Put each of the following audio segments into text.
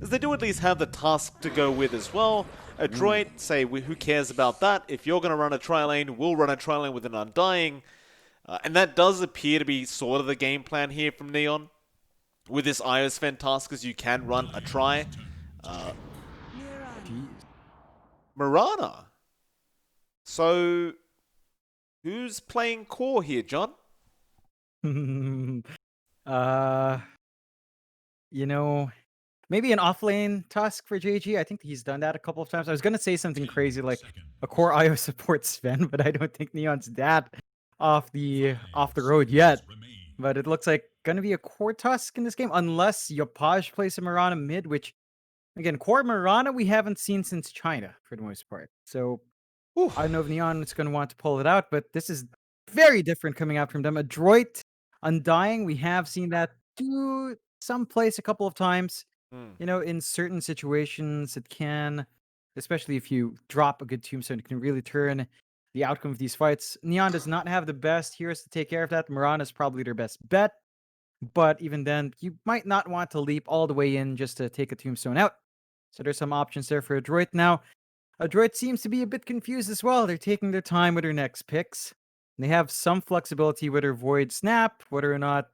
as they do at least have the task to go with as well. Adroit say, who cares about that? If you're going to run a tri lane, we'll run a tri lane with an Undying. And that does appear to be sort of the game plan here from Neon. With this Iosven task, as you can run a try. Jeez. Mirana. So, who's playing core here, John? uh, you know, maybe an offlane task for JG. I think he's done that a couple of times. I was gonna say something crazy like a core IO support Sven, but I don't think Neon's that off the road yet. But it looks like gonna be a core tusk in this game, unless Yopaj plays a Mirana mid, which again, core Mirana we haven't seen since China for the most part. So Whew. I don't know if Neon is gonna want to pull it out, but this is very different coming out from them. Adroit, Undying, we have seen that do some place a couple of times. Hmm. In certain situations, it can, especially if you drop a good tombstone, it can really turn the outcome of these fights. Neon does not have the best heroes to take care of that. Mirana is probably their best bet, but even then, you might not want to leap all the way in just to take a tombstone out. So there's some options there for Adroit. Now, Adroit seems to be a bit confused as well. They're taking their time with their next picks. They have some flexibility with their Void Snap, whether or not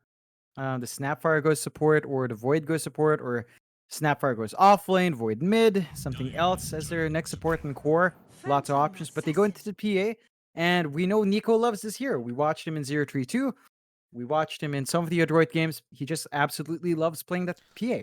the Snapfire goes support or the Void goes support, or Snapfire goes off lane, Void mid, something else as their next support in core. Lots of options, but they go into the PA, and we know Nico loves this hero. We watched him in 032. We watched him in some of the Adroit games. He just absolutely loves playing that PA.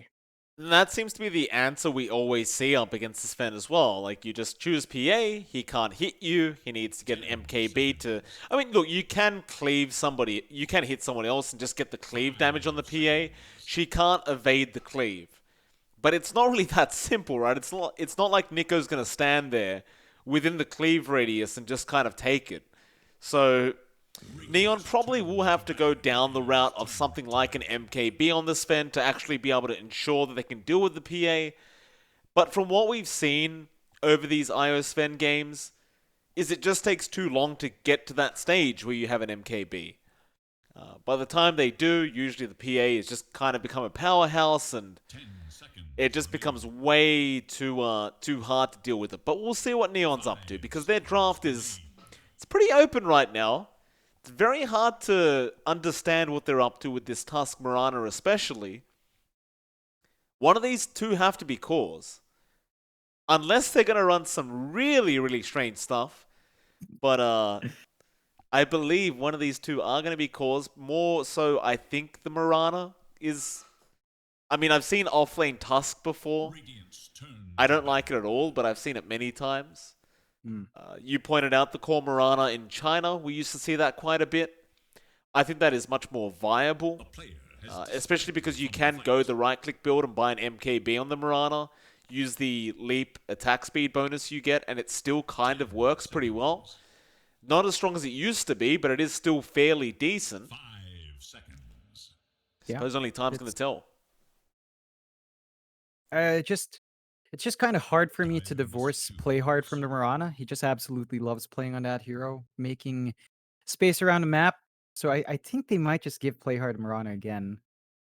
And that seems to be the answer we always see up against this Sven as well. Like, you just choose PA, he can't hit you, he needs to get an MKB to... I mean, look, you can cleave somebody, you can hit someone else and just get the cleave damage on the PA. She can't evade the cleave. But it's not really that simple, right? It's not like Nico's going to stand there within the cleave radius and just kind of take it. So Neon probably will have to go down the route of something like an MKB on this Sven to actually be able to ensure that they can deal with the PA. But from what we've seen over these IO Sven games, is it just takes too long to get to that stage where you have an MKB. By the time they do, usually the PA has just kind of become a powerhouse, and it just becomes way too hard to deal with it. But we'll see what Neon's up to, because their draft is it's pretty open right now. It's very hard to understand what they're up to with this Tusk Mirana especially. One of these two have to be cores. Unless they're going to run some really, really strange stuff. But I believe one of these two are going to be cores. More so, I think the Mirana is... I mean, I've seen offlane Tusk before. I don't like it at all, but I've seen it many times. Hmm. You pointed out the core Mirana in China. We used to see that quite a bit. I think that is much more viable, especially because you can go the right-click build and buy an MKB on the Mirana, use the leap attack speed bonus you get, and it still kind of works pretty well. Not as strong as it used to be, but it is still fairly decent. Yeah. Suppose only time's going It's to tell. uh, just it's just kind of hard for me to divorce play hard from the Mirana. He just absolutely loves playing on that hero, making space around the map. So I think they might just give play hard to Mirana again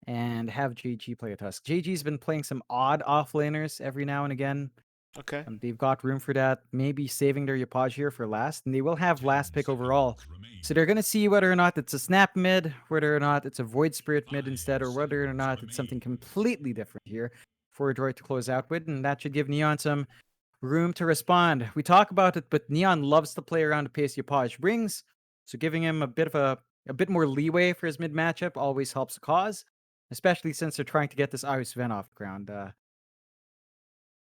and have JG play a Tusk. JG's been playing some odd offlaners every now and again. Okay. They've got room for that. Maybe saving their Yapaj here for last, and they will have last pick overall. So they're gonna see whether or not it's a snap mid, whether or not it's a void spirit mid instead, or whether or not it's something completely different here for Adroit to close out with, and that should give Neon some room to respond. We talk about it, but Neon loves to play around the pace Yapaj brings, so giving him a bit more leeway for his mid matchup always helps the cause, especially since they're trying to get this Iris Ven off the ground. I,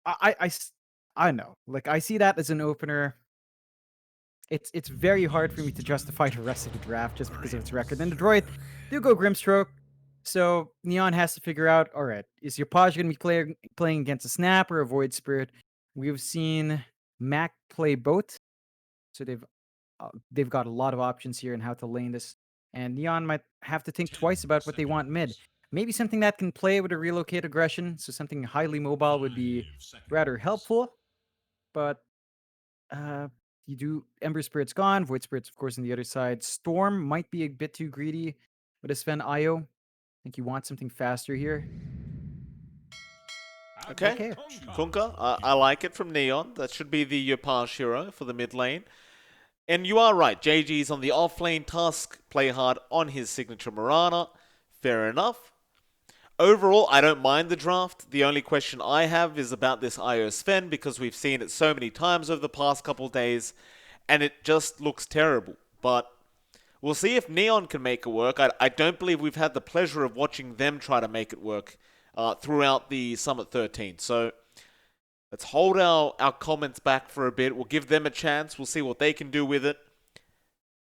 I, I s- I know. Like I see that as an opener. It's very hard for me to justify the rest of the draft just because of its record. And the droid do go Grimstroke. So Neon has to figure out, all right, is your Paj gonna be playing against a Snap or a Void Spirit? We've seen Mac play both. So they've got a lot of options here in how to lane this. And Neon might have to think twice about what they want mid. Maybe something that can play with a relocate aggression, so something highly mobile would be rather helpful. But uh, you do Ember Spirit's gone, Void Spirit's of course on the other side. Storm might be a bit too greedy with a Sven Io. I think you want something faster here. Okay. Funka, I like it from Neon. That should be the Yopage hero for the mid lane. And you are right, JG's on the off lane task, play hard on his signature Mirana. Fair enough. Overall, I don't mind the draft. The only question I have is about this IO Sven, because we've seen it so many times over the past couple days, and it just looks terrible. But we'll see if Neon can make it work. I don't believe we've had the pleasure of watching them try to make it work throughout the Summit 13. So let's hold our comments back for a bit. We'll give them a chance. We'll see what they can do with it.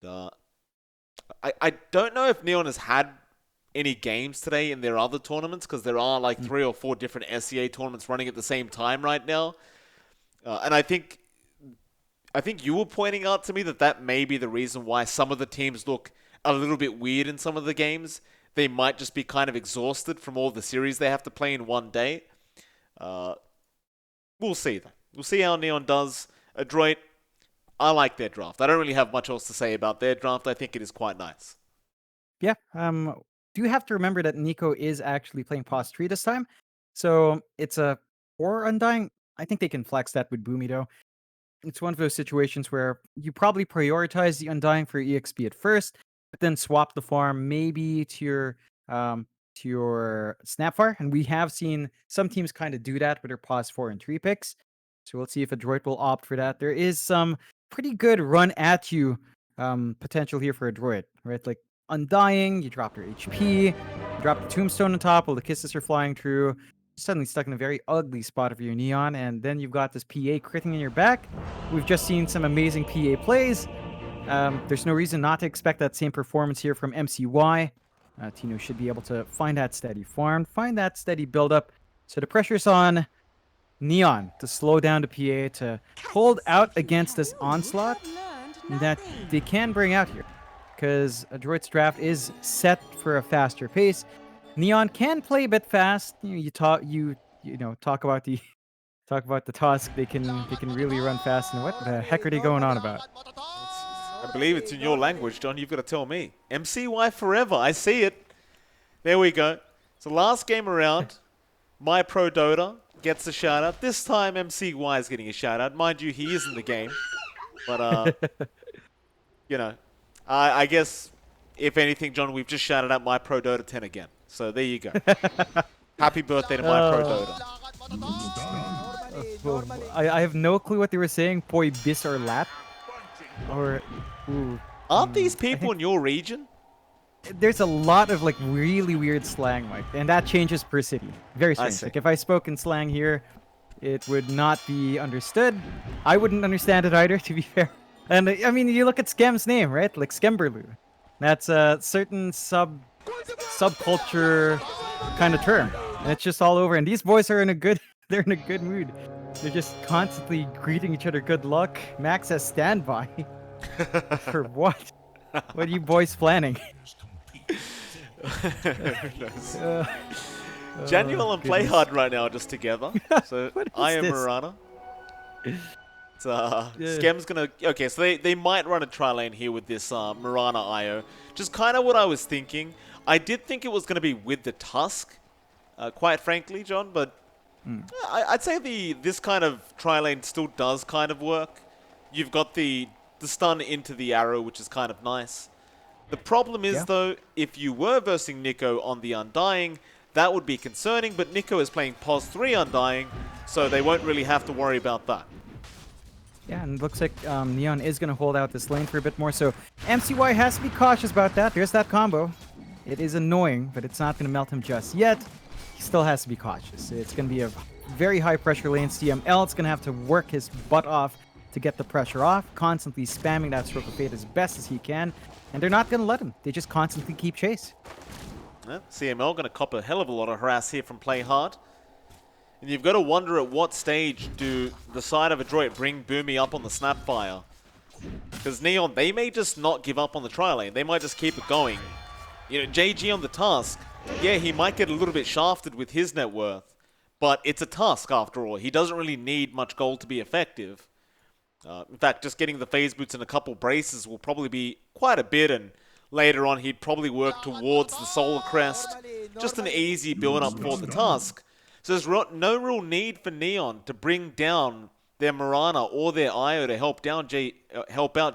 I don't know if Neon has had any games today in their other tournaments, because there are like 3 or 4 different SEA tournaments running at the same time right now. And I think you were pointing out to me that may be the reason why some of the teams look a little bit weird in some of the games. They might just be kind of exhausted from all the series they have to play in one day. We'll see though. We'll see how Neon does. Adroit, I like their draft. I don't really have much else to say about their draft. I think it is quite nice. Yeah. Do you have to remember that Nico is actually playing pause 3 this time? So it's a 4 Undying. I think they can flex that with Boomy though. It's one of those situations where you probably prioritize the Undying for EXP at first, but then swap the farm maybe to your Snapfire. And we have seen some teams kind of do that with their pause 4 and 3 picks. So we'll see if Adroit will opt for that. There is some pretty good run at you potential here for Adroit, right? Like Undying, you drop your HP, you drop the Tombstone on top while the kisses are flying through. You're suddenly stuck in a very ugly spot of your Neon, and then you've got this PA critting in your back. We've just seen some amazing PA plays. There's no reason not to expect that same performance here from MCY. Tino should be able to find that steady farm, find that steady build-up. So the pressure's on Neon to slow down the PA, to hold out against this onslaught that they can bring out here, because Adroit's draft is set for a faster pace. Neon can play a bit fast. You talk about the task. They can really run fast. And what the heck are they going on about? I believe it's in your language, John. You've got to tell me. MCY forever. I see it. There we go. So last game around, my pro Dota gets a shout out. This time MCY is getting a shout out. Mind you, he is in the game. But I guess if anything, John, we've just shouted out my pro Dota 10 again. So there you go. Happy birthday to my pro Dota. Well, I have no clue what they were saying. Poi bis or lat? Or aren't these people in your region? There's a lot of like really weird slang, Mike, and that changes per city. Very strange. Like if I spoke in slang here, it would not be understood. I wouldn't understand it either, to be fair. And I mean, you look at Skem's name, right? Like Skemberlu. That's a certain subculture kind of term, and it's just all over. And these boys are they're in a good mood. They're just constantly greeting each other good luck. Max says standby. For what? What are you boys planning? Januel and Playhard right now are just together. So I am Mirana. Skem's gonna... Okay, so they might run a tri-lane here with this Mirana IO. Just kind of what I was thinking. I did think it was going to be with the Tusk, quite frankly, John, but I'd say this kind of tri-lane still does kind of work. You've got the stun into the arrow, which is kind of nice. The problem is, though, if you were versing Nico on the Undying, that would be concerning, but Nico is playing POS 3 Undying, so they won't really have to worry about that. Yeah, and it looks like Neon is going to hold out this lane for a bit more, so MCY has to be cautious about that. There's that combo. It is annoying, but it's not going to melt him just yet. He still has to be cautious. It's going to be a very high-pressure lane. CML is going to have to work his butt off to get the pressure off, constantly spamming that Stroke of Fate as best as he can, and they're not going to let him. They just constantly keep chase. CML going to cop a hell of a lot of harass here from Play Hard. And you've got to wonder at what stage do the side of Adroit bring Boomy up on the Snapfire. Because Neon, they may just not give up on the tri-lane. They might just keep it going. You know, JG on the Tusk, yeah, he might get a little bit shafted with his net worth. But it's a Tusk after all. He doesn't really need much gold to be effective. In fact, just getting the phase boots and a couple braces will probably be quite a bit, and later on he'd probably work towards the Solar Crest. Just an easy build-up for the Tusk. So there's no real need for Neon to bring down their Mirana or their Io to help out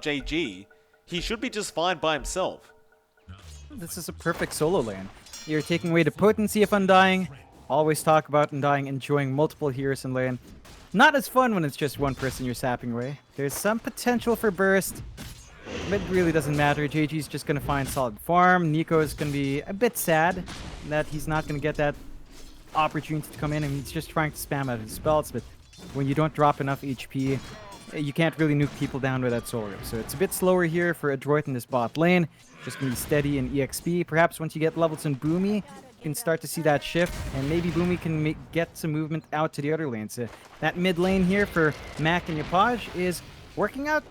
JG. He should be just fine by himself. This is a perfect solo lane. You're taking away the potency of Undying. Always talk about Undying enjoying multiple heroes in lane. Not as fun when it's just one person you're sapping away. There's some potential for burst, but it really doesn't matter. JG's just going to find solid farm. Nico is going to be a bit sad that he's not going to get that opportunity to come in, and he's just trying to spam out his spells, but when you don't drop enough HP, you can't really nuke people down with that solo. So it's a bit slower here for Adroit in this bot lane. Just going to be steady in EXP. Perhaps once you get levels in Boomy, you can start to see that shift, and maybe Boomy can get some movement out to the other lanes. That mid lane here for Mac and Yapaj is working out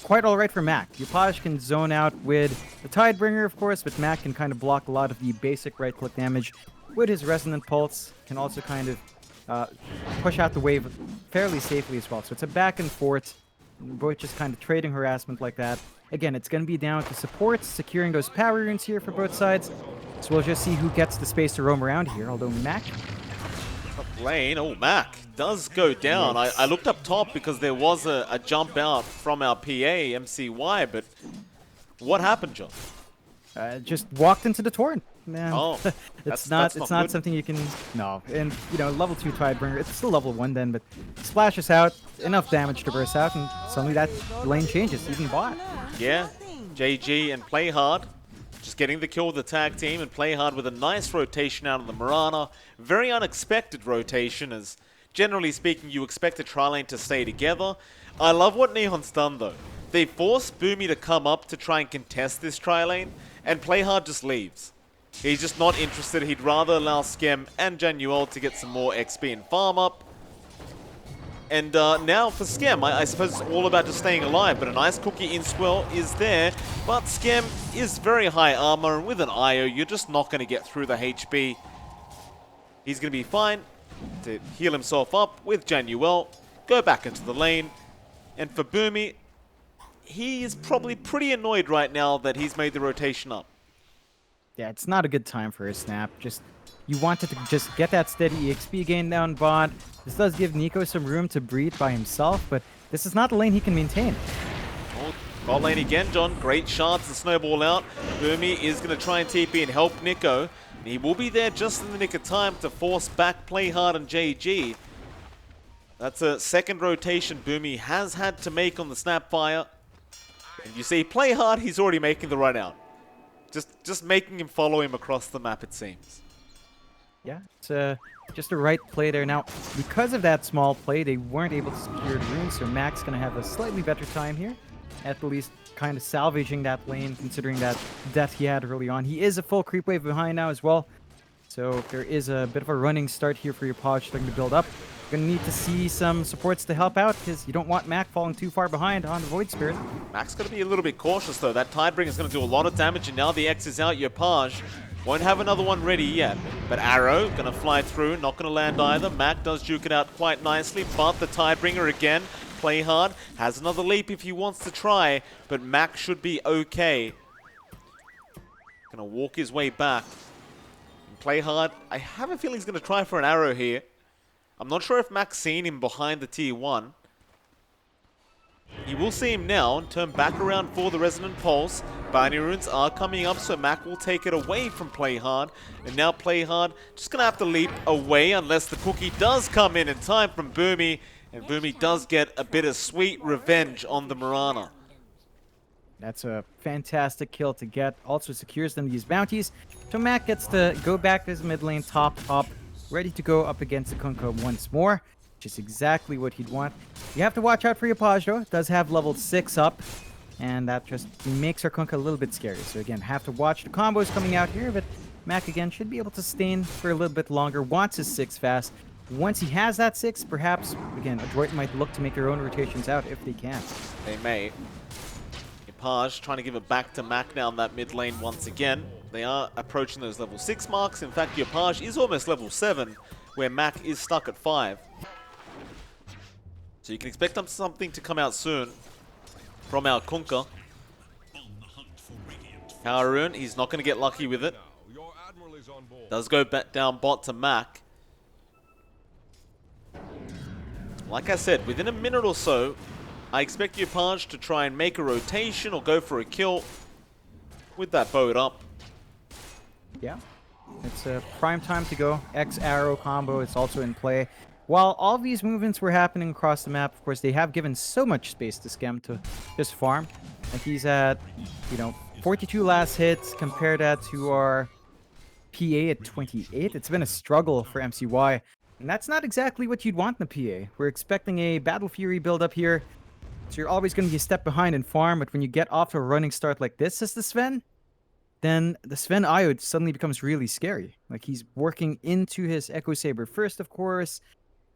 quite alright for Mac. Yapaj can zone out with the Tidebringer, of course, but Mac can kind of block a lot of the basic right-click damage with his Resonant Pulse. Can also kind of push out the wave fairly safely as well. So it's a back and forth, both just kind of trading harassment like that. Again, it's going to be down to supports, securing those power runes here for both sides. So we'll just see who gets the space to roam around here, although Mac... Top lane, oh, Mac does go down. I looked up top because there was a jump out from our PA, MCY, but what happened, John? Just walked into the torrent. Man. Oh, it's not something you can... No, and, you know, level 2 Tidebringer, it's still level 1 then, but splashes out, enough damage to burst out, and suddenly that lane changes, even bot. Yeah, JG and Playhard just getting the kill with the tag team, and Playhard with a nice rotation out of the Mirana. Very unexpected rotation, as generally speaking, you expect a tri-lane to stay together. I love what Neon's done, though. They forced Boomy to come up to try and contest this tri-lane, and Playhard just leaves. He's just not interested. He'd rather allow Skem and Januel to get some more XP and farm up. And now for Skem, I suppose it's all about just staying alive, but a nice cookie in swell is there. But Skem is very high armor, and with an IO, you're just not going to get through the HB. He's going to be fine to heal himself up with Januel, go back into the lane. And for Boomy, he is probably pretty annoyed right now that he's made the rotation up. Yeah, it's not a good time for a snap. You wanted to just get that steady EXP gain down bot. This does give Nico some room to breathe by himself, but this is not a lane he can maintain. Oh, bot lane again, John. Great shots and snowball out. Boomy is going to try and TP and help Nico. He will be there just in the nick of time to force back Playhard and JG. That's a second rotation Boomy has had to make on the Snapfire. And you see Playhard, he's already making the run out. Just making him follow him across the map, it seems. Yeah, it's just a right play there. Now, because of that small play, they weren't able to secure the rune, so Mac's going to have a slightly better time here. At least kind of salvaging that lane, considering that death he had early on. He is a full creep wave behind now as well. So there is a bit of a running start here for your pod starting to build up. You're going to need to see some supports to help out, because you don't want Mac falling too far behind on the Void Spirit. Mac's going to be a little bit cautious, though. That Tidebringer is going to do a lot of damage, and now the X is out. Your Page won't have another one ready yet. But Arrow going to fly through, not going to land either. Mac does juke it out quite nicely, but the Tidebringer again. Playhard has another leap if he wants to try, but Mac should be okay. Going to walk his way back. And Playhard, I have a feeling he's going to try for an arrow here. I'm not sure if Mac's seen him behind the tier 1. He will see him now and turn back around for the Resonant Pulse. Binary Runes are coming up, so Mac will take it away from Playhard. And now Playhard just going to have to leap away unless the cookie does come in time from Boomy. And Boomy does get a bit of sweet revenge on the Mirana. That's a fantastic kill to get. Also secures them these bounties. So Mac gets to go back to his mid lane, top up, ready to go up against the Kunkka once more, which is exactly what he'd want. You have to watch out for your Page, though. It does have level 6 up, and that just makes our Kunkka a little bit scary. So again, have to watch the combos coming out here, but Mac again should be able to stain for a little bit longer, wants his 6 fast. Once he has that 6, perhaps, again, Adroit might look to make their own rotations out if they can. They may. Page trying to give it back to Mac now in that mid lane once again. They are approaching those level 6 marks. In fact, your Page is almost level 7, where Mac is stuck at 5. So you can expect something to come out soon from our Kunkka. Power Rune, he's not going to get lucky with it. Does go back down bot to Mac. Like I said, within a minute or so, I expect Yopaj to try and make a rotation or go for a kill with that boat up. Yeah, it's a prime time to go. X arrow combo is also in play. While all these movements were happening across the map, of course, they have given so much space to Skem to just farm. Like he's at, 42 last hits. Compare that to our PA at 28. It's been a struggle for MCY. And that's not exactly what you'd want in the PA. We're expecting a Battle Fury build up here. So you're always going to be a step behind in farm. But when you get off to a running start like this as the Sven, then the Sven IO suddenly becomes really scary. Like he's working into his Echo Saber first, of course.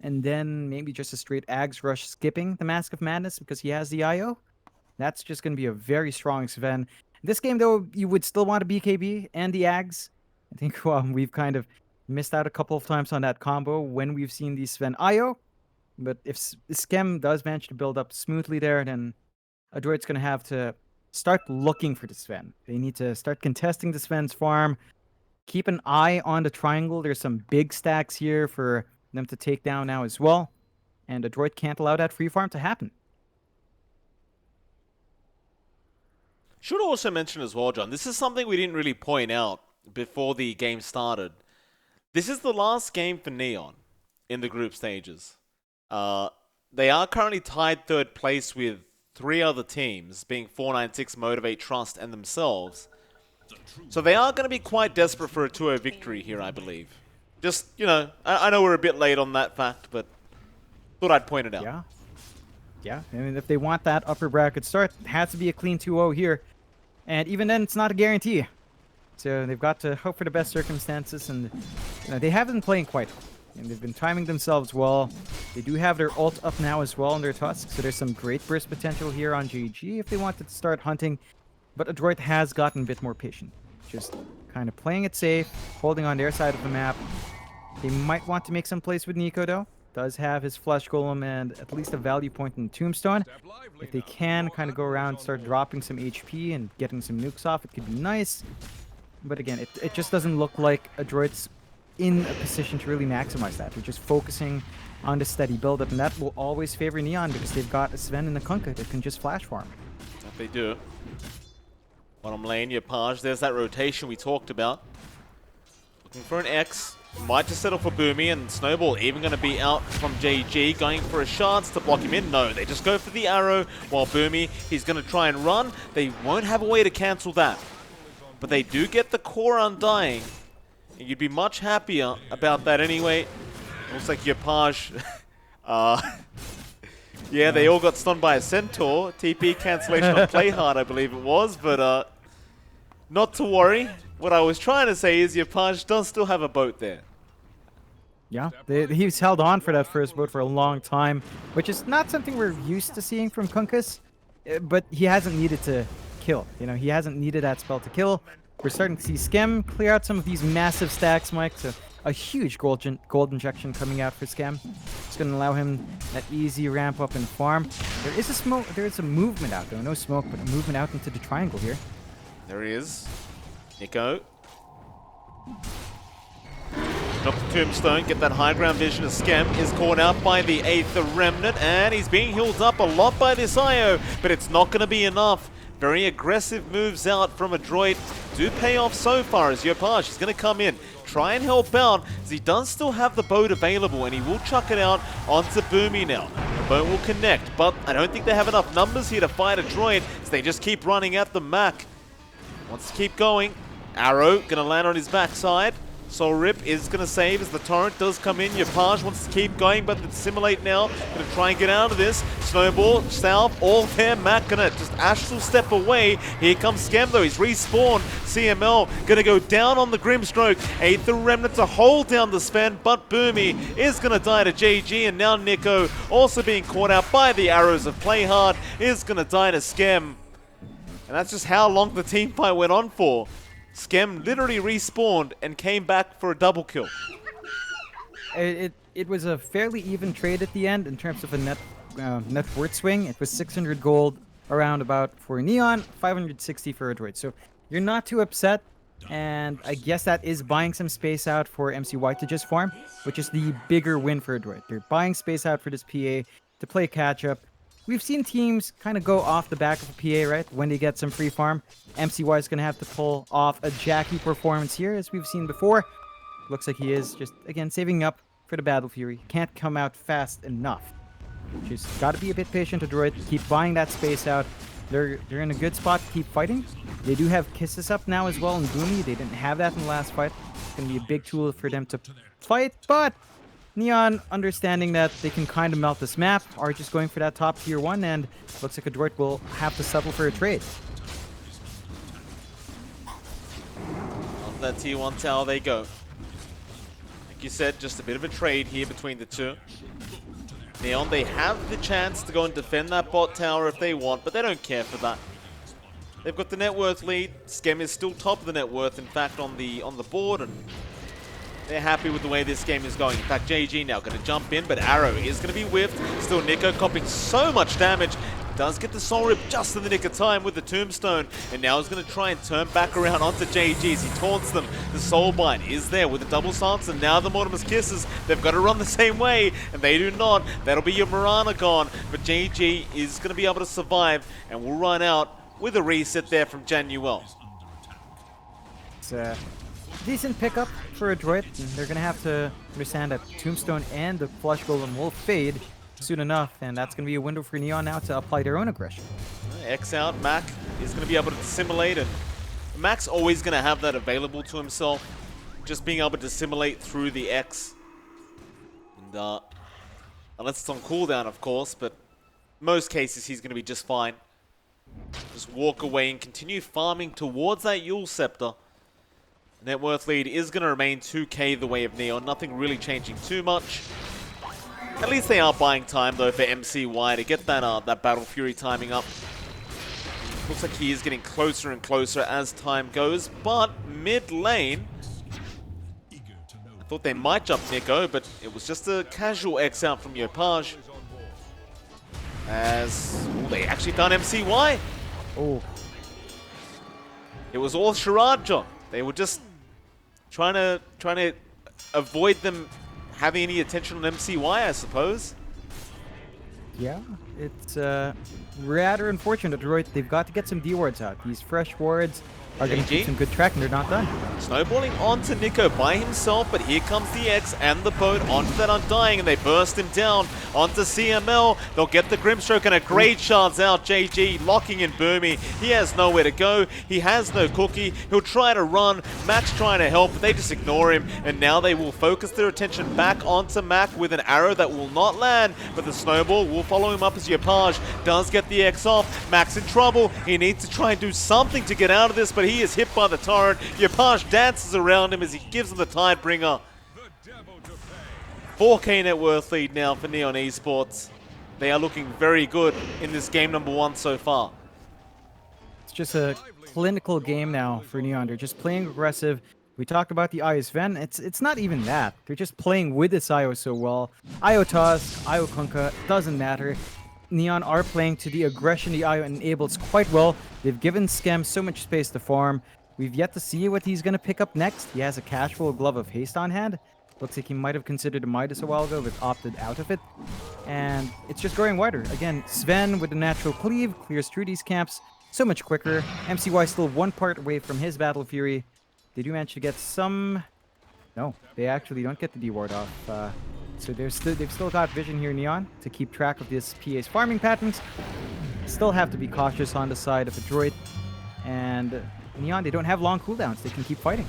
And then maybe just a straight Ags rush skipping the Mask of Madness because he has the IO. That's just going to be a very strong Sven. This game, though, you would still want a BKB and the Ags. I think we've kind of missed out a couple of times on that combo when we've seen the Sven IO. But if Skem does manage to build up smoothly there, then Adroit's going to have to start looking for the Sven. They need to start contesting the Sven's farm. Keep an eye on the triangle. There's some big stacks here for them to take down now as well. And Adroit can't allow that free farm to happen. Should also mention as well, John, this is something we didn't really point out before the game started. This is the last game for Neon in the group stages. They are currently tied third place with 3 other teams, being 496, Motivate, Trust, and themselves. So they are going to be quite desperate for a 2-0 victory here, I believe. Just, I know we're a bit late on that fact, but thought I'd point it out. Yeah, I mean, if they want that upper bracket start, it has to be a clean 2-0 here. And even then, it's not a guarantee. So they've got to hope for the best circumstances, and they haven't been playing quite well. And they've been timing themselves well. They do have their ult up now as well on their Tusk, so there's some great burst potential here on GG if they wanted to start hunting. But Adroit has gotten a bit more patient. Just kind of playing it safe, holding on their side of the map. They might want to make some plays with Nico, though. Does have his Flesh Golem and at least a value point in Tombstone. If they can kind of go around, start dropping some HP and getting some nukes off, it could be nice. But again, it just doesn't look like Adroit's in a position to really maximize that. They're just focusing on the steady build-up, and that will always favor Neon because they've got a Sven and a Kunkka that can just flash farm. If they do. Bottom lane, Yopaj, there's that rotation we talked about. Looking for an X. Might just settle for Boomy, and Snowball even going to be out from JG, going for a chance to block him in. No, they just go for the arrow, while Boomy, he's going to try and run. They won't have a way to cancel that. But they do get the core Undying. And you'd be much happier about that anyway. Looks like Yopaj. Yeah, they all got stunned by a Centaur. TP cancellation on Play Hard, I believe it was. But not to worry. What I was trying to say is Yopaj does still have a boat there. Yeah, he's held on for that first boat for a long time, which is not something we're used to seeing from Kunkkas. But he hasn't needed to kill. He hasn't needed that spell to kill. We're starting to see Skem clear out some of these massive stacks, Mike. So a huge gold injection coming out for Skem. It's going to allow him that easy ramp up and farm. There is a smoke. There is a movement out though. No smoke, but a movement out into the triangle here. There he is. Nico. Knock the Tombstone, get that high ground vision. Skem is caught out by the 8th Remnant, and he's being healed up a lot by this IO, but it's not going to be enough. Very aggressive moves out from Adroit do pay off so far as Yopaj is going to come in, try and help out, as he does still have the boat available, and he will chuck it out onto Boomy now. The boat will connect, but I don't think they have enough numbers here to fight Adroit, so they just keep running at the Mac. Wants to keep going. Arrow going to land on his backside. Soul Rip is going to save as the torrent does come in. Yopaj wants to keep going, but Simulate now. Going to try and get out of this. Snowball, South, all there. Mac going to just astral step away. Here comes Skem though. He's respawned. CML going to go down on the Grimstroke. 8th Remnant to hold down the Sven, but Boomy is going to die to JG, and now Nico, also being caught out by the arrows of Play Hard, is going to die to Skem. And that's just how long the team fight went on for. Skem literally respawned and came back for a double kill. It was a fairly even trade at the end in terms of a net worth swing. It was 600 gold around about for Neon, 560 for Adroit. So you're not too upset. And I guess that is buying some space out for MCY to just farm, which is the bigger win for Adroit. They're buying space out for this PA to play catch up. We've seen teams kind of go off the back of a PA, right? When they get some free farm. MCY is going to have to pull off a Jackie performance here, as we've seen before. Looks like he is just, again, saving up for the Battle Fury. Can't come out fast enough. Just got to be a bit patient, Adroit. Keep buying that space out. They're in a good spot to keep fighting. They do have Kisses up now as well in Boomy. They didn't have that in the last fight. It's going to be a big tool for them to fight, but Neon, understanding that they can kind of melt this map, are just going for that top tier 1, and looks like Adroit will have to settle for a trade. On that tier 1 tower they go. Like you said, just a bit of a trade here between the two. Neon, they have the chance to go and defend that bot tower if they want, but they don't care for that. They've got the net worth lead. Skem is still top of the net worth, in fact, on the board, and they're happy with the way this game is going. In fact, JG now going to jump in, but Arrow is going to be whiffed. Still, Nico copying so much damage. Does get the soul rip just in the nick of time with the tombstone, and now is going to try and turn back around onto JG as he taunts them. The soul bind is there with the double stance, and now the Mortimer's Kisses. They've got to run the same way, and they do not. That'll be your Mirana gone, but JG is going to be able to survive, and will run out with a reset there from Januel. It's a decent pickup for Adroit, and they're going to have to understand that Tombstone and the Flush Golem will fade soon enough, and that's going to be a window for Neon now to apply their own aggression. X out, Mac is going to be able to dissimulate, and Mac's always going to have that available to himself, just being able to dissimulate through the X. And unless it's on cooldown, of course, but most cases he's going to be just fine. Just walk away and continue farming towards that Yule Scepter. Net worth lead is going to remain 2k the way of Neon, nothing really changing too much. At least they are buying time, though, for MCY to get that Battle Fury timing up. Looks like he is getting closer and closer as time goes, but mid lane, I thought they might jump Nico, but it was just a casual X out from Yopaj. As they actually done MCY. Oh, It was all charade, John. They were just trying to avoid them having any attention on MCY, I suppose. yeah. It's rather unfortunate, Adroit. They've got to get some D wards out. These fresh wards are going to keep some good track, and they're not done. Snowballing onto Nico by himself, but here comes the X and the boat onto that Undying, and they burst him down onto CML. They'll get the Grimstroke, and a great shards out. JG locking in Boomy. He has nowhere to go. He has no cookie. He'll try to run. Mac's trying to help, but they just ignore him, and now they will focus their attention back onto Mac with an arrow that will not land, but the Snowball will follow him up as Yopaj does get the X off. Mac's in trouble. He needs to try and do something to get out of this, but he is hit by the torrent. Yopaj dances around him as he gives him the Tidebringer. 4k net worth lead now for Neon Esports. They are looking very good in this game number 1 so far. It's just a clinical game now for Neon. They're just playing aggressive. We talked about the Io Sven. It's not even that. They're just playing with this Io so well. Io Toss, Io Kunkka, doesn't matter. Neon are playing to the aggression the Io enables quite well. They've given Skem so much space to farm. We've yet to see what he's going to pick up next. He has a casual Glove of Haste on hand. Looks like he might have considered a Midas a while ago, but opted out of it. And it's just growing wider. Again, Sven with the natural cleave clears through these camps so much quicker. MCY still one part away from his Battle Fury. They do manage to get some... No, they actually don't get the D-ward off. So they've still got vision here, Neon, to keep track of this PA's farming patterns. Still have to be cautious on the side of Adroit. And Neon, they don't have long cooldowns. They can keep fighting.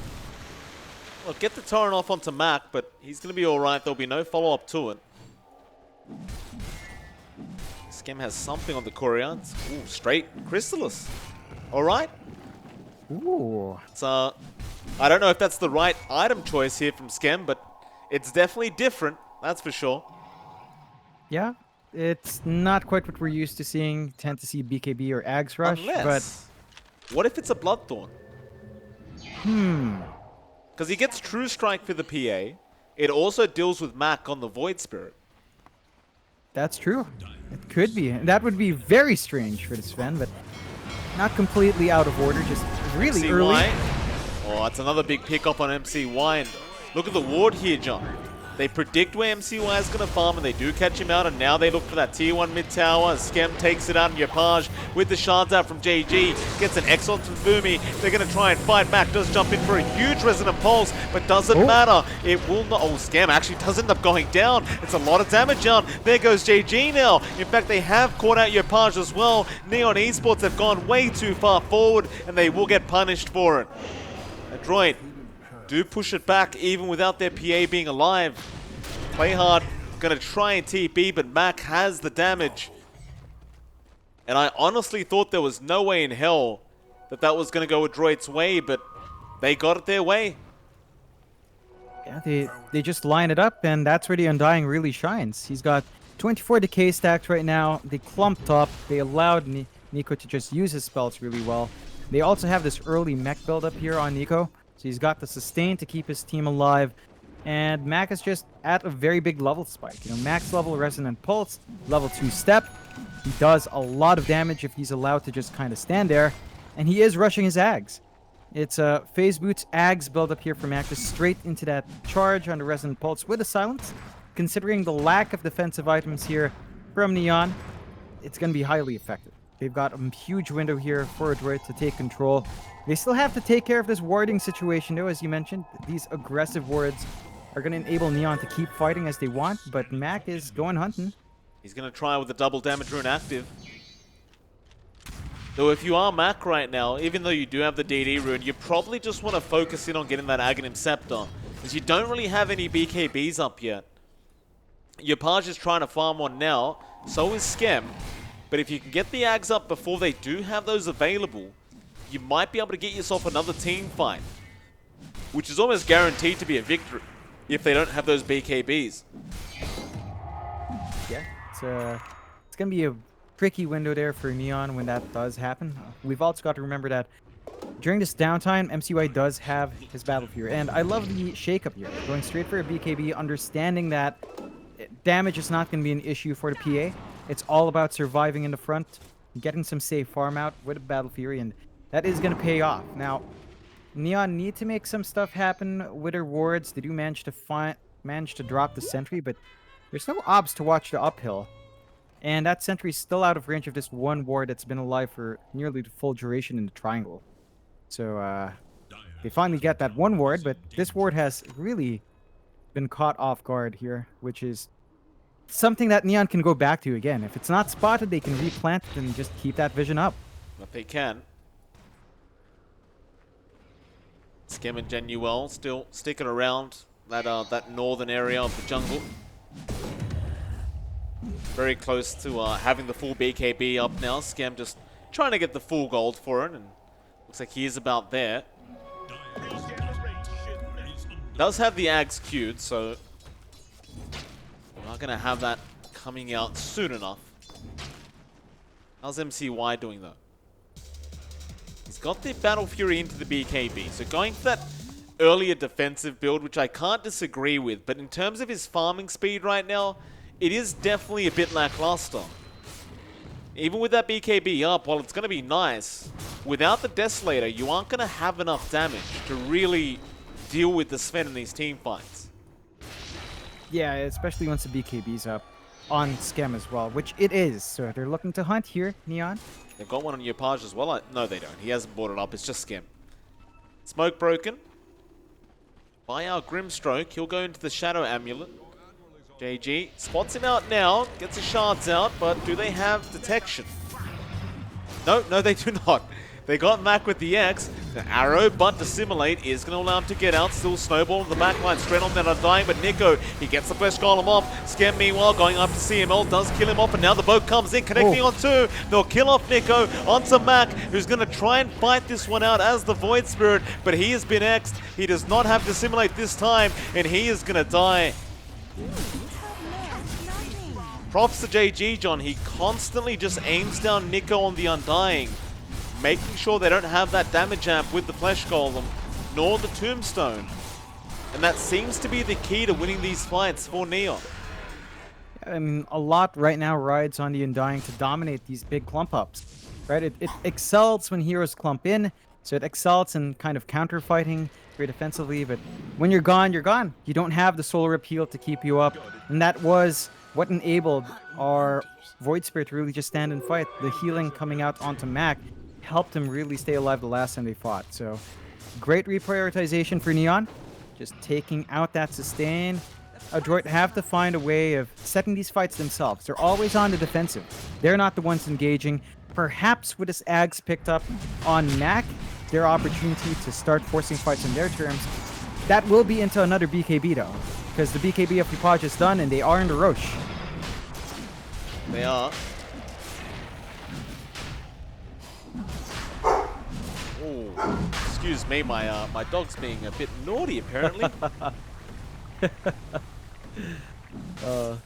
Well, get the torrent off onto Mac, but he's going to be alright. There'll be no follow-up to it. Skem has something on the Courier. Ooh, straight Crystallis. Alright. Ooh. It's, I don't know if that's the right item choice here from Skem, but it's definitely different. That's for sure. Yeah, it's not quite what we're used to seeing. Tend to see BKB or Ags Rush, Unless, what if it's a Bloodthorn? Because he gets True Strike for the PA. It also deals with Mac on the Void Spirit. That's true. It could be. That would be very strange for the Sven, but not completely out of order. Just really early. Oh, it's another big pickup on MCY. And look at the ward here, John. They predict where MCY is going to farm, and they do catch him out, and now they look for that tier 1 mid tower. Skem takes it out, and Yapage with the shards out from JG gets an excellent from Boomy. They're going to try and fight back. Does jump in for a huge resonant pulse, but doesn't matter. It will not. Oh, Skem actually does end up going down. It's a lot of damage down. There goes JG now. In fact, they have caught out Yapage as well. Neon Esports have gone way too far forward, and they will get punished for it. Adroit do push it back even without their PA being alive. Play hard, gonna try and TP, but Mac has the damage. And I honestly thought there was no way in hell that that was gonna go Adroit's way, but they got it their way. Yeah, they just line it up, and that's where the Undying really shines. He's got 24 decay stacked right now. They clumped up. They allowed Nico to just use his spells really well. They also have this early mech build up here on Nico. So he's got the sustain to keep his team alive. And Mac is just at a very big level spike. You know, max level Resonant Pulse, level 2 step. He does a lot of damage if he's allowed to just kind of stand there. And he is rushing his Ags. It's a Phase Boots Ags build up here for Mac, just straight into that charge on the Resonant Pulse with a silence. Considering the lack of defensive items here from Neon, it's going to be highly effective. They've got a huge window here for Adroit to take control. They still have to take care of this warding situation, though, as you mentioned. These aggressive wards are going to enable Neon to keep fighting as they want, but Mac is going hunting. He's going to try with the double damage rune active. Though if you are Mac right now, even though you do have the DD rune, you probably just want to focus in on getting that Aghanim Scepter, because you don't really have any BKBs up yet. Yapage is trying to farm one now, so is Skem. But if you can get the Ags up before they do have those available, you might be able to get yourself another team fight, which is almost guaranteed to be a victory if they don't have those BKBs. Yeah, it's going to be a tricky window there for Neon when that does happen. We've also got to remember that during this downtime, MCY does have his Battle Fury. And I love the shakeup here, going straight for a BKB, understanding that damage is not going to be an issue for the PA. It's all about surviving in the front, getting some safe farm out with a Battle Fury, and that is going to pay off. Now, Neon need to make some stuff happen with their wards. They do manage to drop the sentry, but there's no obs to watch the uphill. And that sentry is still out of range of this one ward that's been alive for nearly the full duration in the triangle. So, they finally get that one ward, but this ward has really been caught off guard here, which is something that Neon can go back to again. If it's not spotted, they can replant it and just keep that vision up. But they can. Skem and Genuel still sticking around that northern area of the jungle. Very close to having the full BKB up now. Skem just trying to get the full gold for it, and looks like he is about there. Does have the Ags queued, so we're not going to have that coming out soon enough. How's MCY doing, though? He's got the Battle Fury into the BKB, so going for that earlier defensive build, which I can't disagree with, but in terms of his farming speed right now, it is definitely a bit lackluster. Even with that BKB up, while it's going to be nice, without the Desolator, you aren't going to have enough damage to really deal with the Sven in these team fights. Yeah, especially once the BKB's up on Skem as well, which it is. So they're looking to hunt here, Neon. They've got one on Yapage as well. No, they don't. He hasn't brought it up. It's just Skem. Smoke broken. By our Grimstroke, he'll go into the Shadow Amulet. JG spots him out now, gets his shards out, but do they have detection? No, they do not. They got Mac with the X. The arrow, but Dissimulate is going to allow him to get out. Still Snowball in the backline, straight on that Undying, but Nico, he gets the Flesh Golem off. Skem, meanwhile, going up to CML, does kill him off, and now the boat comes in, connecting on two. They'll kill off Nico onto Mac, who's going to try and fight this one out as the Void Spirit, but he has been X'd. He does not have Dissimulate this time, and he is going to die. Props to JG, John. He constantly just aims down Nico on the Undying, making sure they don't have that damage amp with the Flesh Golem, nor the Tombstone. And that seems to be the key to winning these fights for Neon. I mean, a lot right now rides on the Undying to dominate these big clump ups, right? It excels when heroes clump in, So it excels in kind of counter-fighting very defensively, but when you're gone, you're gone. You don't have the solar appeal to keep you up, and that was what enabled our Void Spirit to really just stand and fight. The healing coming out onto Mac helped him really stay alive the last time they fought. So great reprioritization for Neon, just taking out that sustain. Adroit have to find a way of setting these fights themselves. They're always on the defensive. They're not the ones engaging. Perhaps with this Ags picked up on Mac, their opportunity to start forcing fights on their terms, that will be into another BKB though, because the BKB of Ripaj is done and they are in the Roche. They are. Oh, excuse me, my dog's being a bit naughty apparently. Well,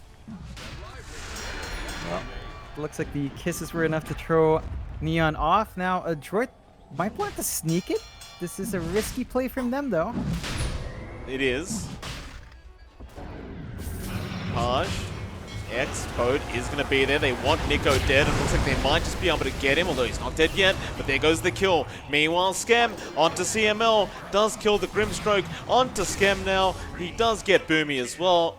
looks like the kisses were enough to throw Neon off. Now, Adroit might want to sneak it. This is a risky play from them, though. It is. Paj, X, Bode is going to be there. They want Nico dead. It looks like they might just be able to get him, although he's not dead yet. But there goes the kill. Meanwhile, Skem onto CML. Does kill the Grimstroke. Onto Skem now. He does get Boomy as well.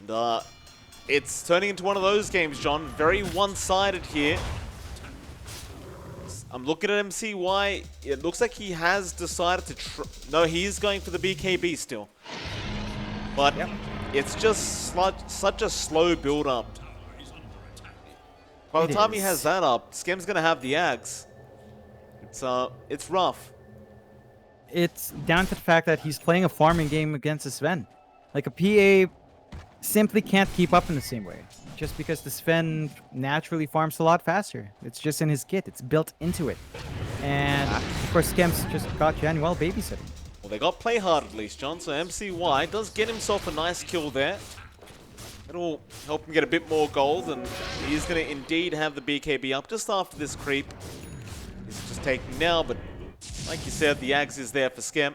And it's turning into one of those games, John. Very one-sided here. I'm looking at MCY. It looks like he has decided to no, he's going for the BKB still. But it's just such a slow build-up. By the time he has that up, Skem's going to have the Ags. It's rough. It's down to the fact that he's playing a farming game against a Sven. Like, a PA simply can't keep up in the same way. Just because the Sven naturally farms a lot faster. It's just in his kit. It's built into it. And, of course, Skem's just got Januel babysitting. Well, they got play hard at least, John. So MCY does get himself a nice kill there. It'll help him get a bit more gold, and he's going to indeed have the BKB up just after this creep. He's just taking now, but like you said, the Ags is there for Skem.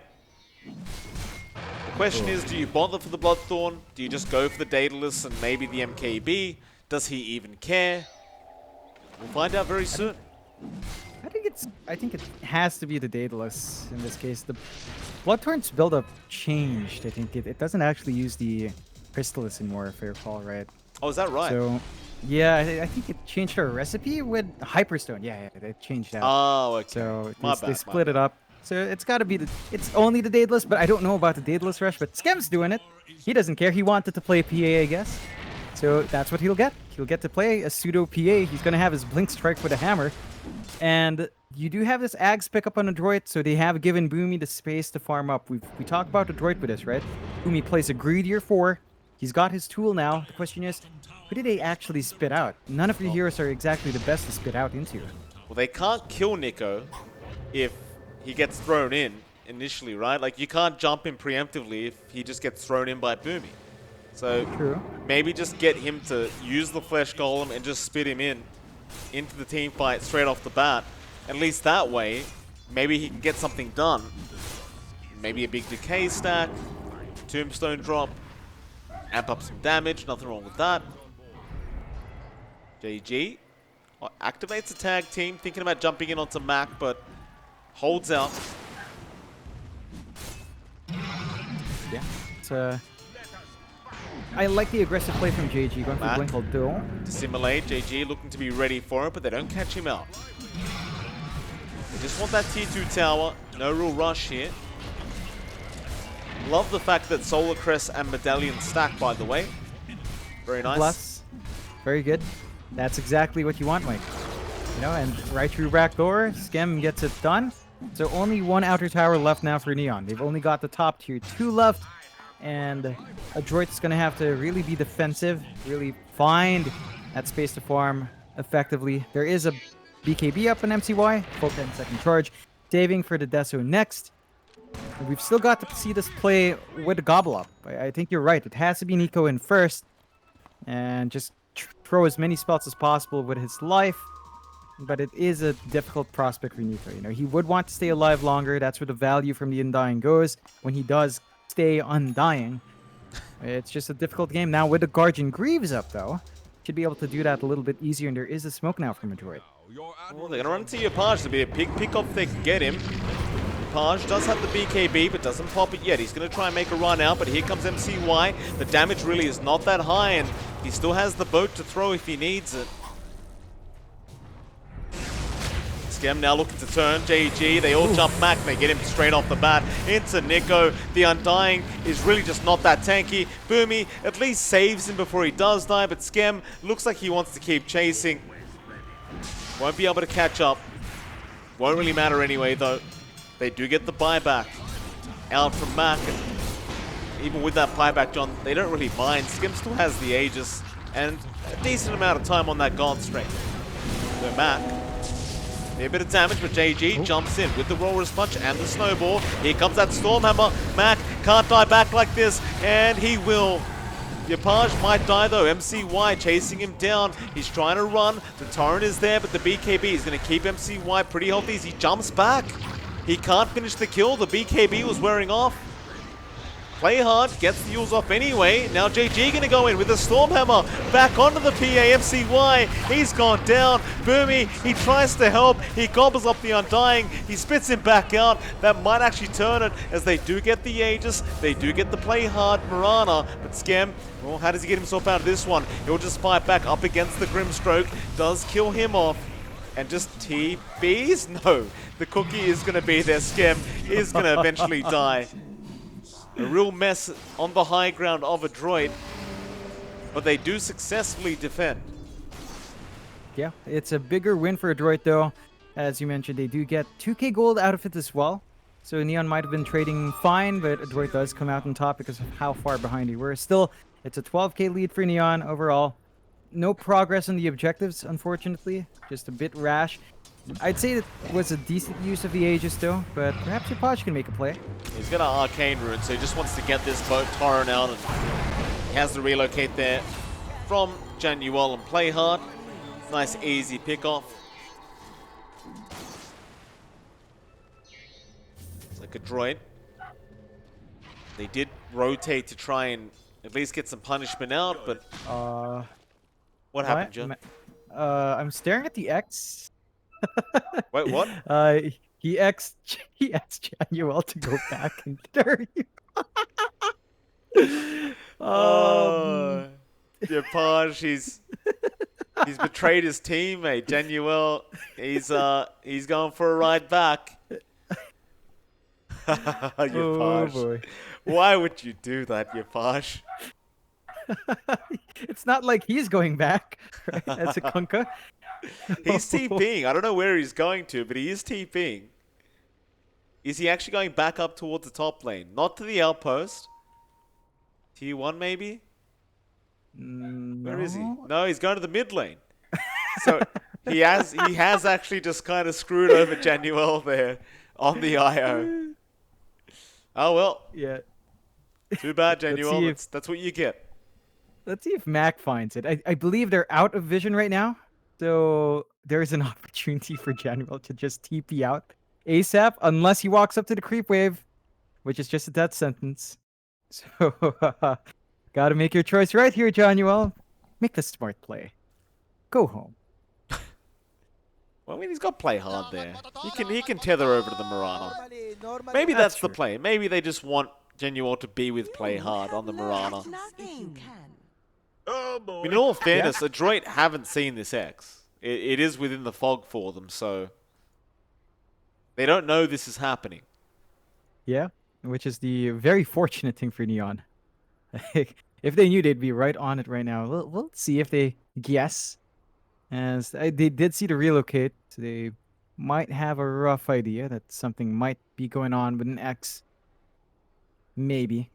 The question is, do you bother for the Bloodthorn? Do you just go for the Daedalus and maybe the MKB? Does he even care? We'll find out very soon. I think it has to be the Daedalus in this case. The Bloodthorn's build-up changed. I think it doesn't actually use the Crystallis anymore, if I recall right. Oh, is that right? So, yeah, I think it changed our recipe with Hyperstone. Yeah, it changed that. Oh, okay. So they split it up. So it's got to be it's only the Daedalus, but I don't know about the Daedalus rush. But Skem's doing it. He doesn't care. He wanted to play PA, I guess. So that's what he'll get. He'll get to play a pseudo PA. He's going to have his Blink Strike with a hammer. And you do have this Ags pick up on Adroit, so they have given Boomy the space to farm up. We talked about Adroit with this, right? Boomy plays a greedier 4. He's got his tool now. The question is, who did they actually spit out? None of the heroes are exactly the best to spit out into. Well, they can't kill Nico if he gets thrown in initially, right? Like, you can't jump him preemptively if he just gets thrown in by Boomy. So True. Maybe just get him to use the Flesh Golem and just spit him into the team fight straight off the bat. At least that way, maybe he can get something done. Maybe a big decay stack, tombstone drop, amp up some damage, nothing wrong with that. JG activates a tag team, thinking about jumping in onto Mac, but holds out. Yeah, it's I like the aggressive play from JG, going for Blink hold duel. Dissimulate, JG looking to be ready for it, but they don't catch him out. They just want that tier 2 tower, no real rush here. Love the fact that Solar Crest and Medallion stack, by the way. Very nice. Plus, very good. That's exactly what you want, Mike. You know, and right through backdoor, Skem gets it done. So only one outer tower left now for Neon. They've only got the top tier 2 left. And Adroit's going to have to really be defensive, really find that space to farm effectively. There is a BKB up on MCY, full 10-second charge, saving for the Deso next. And we've still got to see this play with the Gobble Up. I think you're right. It has to be Nico in first and just throw as many spells as possible with his life. But it is a difficult prospect for Nico. You know, he would want to stay alive longer. That's where the value from the Undying goes when he does stay undying. It's just a difficult game. Now with the Guardian Greaves up though, should be able to do that a little bit easier, and there is a smoke now from Adroit. Well, they're gonna run into Yapaj. There'll be a pick off. They can get him. Yapaj does have the BKB, but doesn't pop it yet. He's gonna try and make a run out, but here comes MCY. The damage really is not that high, and he still has the boat to throw if he needs it. Skem now looking to turn. JG, they all jump back. They get him straight off the bat into Nico. The Undying is really just not that tanky. Boomy at least saves him before he does die, but Skem looks like he wants to keep chasing. Won't be able to catch up. Won't really matter anyway, though. They do get the buyback out from Mac. And even with that buyback, John, they don't really mind. Skem still has the Aegis and a decent amount of time on that God strength. So Mac, a bit of damage, but JG jumps in with the Roarer's Punch and the Snowball. Here comes that Stormhammer. Mac can't die back like this, and he will. Yapaj might die though. MCY chasing him down. He's trying to run. The Torrent is there, but the BKB is going to keep MCY pretty healthy as he jumps back. He can't finish the kill. The BKB was wearing off. Play hard, gets the Yules off anyway. Now JG gonna go in with a Stormhammer. Back onto the PA, MCY. He's gone down. Boomy, he tries to help. He gobbles up the Undying. He spits him back out. That might actually turn it as they do get the Aegis. They do get the play hard Mirana. But Skem, well, how does he get himself out of this one? He'll just fight back up against the Grimstroke. Does kill him off. And just TBs? No. The cookie is gonna be there. Skem is gonna eventually die. A real mess on the high ground of Adroit, but they do successfully defend. Yeah, it's a bigger win for Adroit though. As you mentioned, they do get 2k gold out of it as well. So Neon might have been trading fine, but Adroit does come out on top because of how far behind you were. Still, it's a 12k lead for Neon overall. No progress on the objectives, unfortunately. Just a bit rash. I'd say that was a decent use of the Aegis though, but perhaps Yapaj can make a play. He's got an Arcane Rune, so he just wants to get this boat Torrent out, and he has to relocate there from Januel and play hard. Nice easy pick off. It's like Adroit. They did rotate to try and at least get some punishment out, but what happened, John? I'm staring at the X. Wait, what? He X'd Januel to go back and turn you. Yapaj, he's betrayed his teammate. Januel, he's going for a ride back. Yapaj. Oh boy. Why would you do that, Yapaj? It's not like he's going back, right? That's a Kunkka. He's TPing. I don't know where he's going to, but he is TPing. Is he actually going back up towards the top lane? Not to the outpost. T1 maybe? No. Where is he? No, he's going to the mid lane. So he has actually just kind of screwed over Januel there on the IO. Oh well. Yeah. Too bad, Januel. That's what you get. Let's see if Mac finds it. I believe they're out of vision right now. So there's an opportunity for Januel to just TP out ASAP, unless he walks up to the creep wave, which is just a death sentence. So gotta make your choice right here, Januel. Make the smart play. Go home. Well, I mean, he's got play hard there. He can tether over to the Mirana. Maybe that's the play. Maybe they just want Januel to be with play hard on the Mirana. I mean, in all fairness, Adroit haven't seen this X. It is within the fog for them, so they don't know this is happening. Yeah, which is the very fortunate thing for Neon. If they knew, they'd be right on it right now. We'll see if they guess. As they did see the relocate, so they might have a rough idea that something might be going on with an X. Maybe.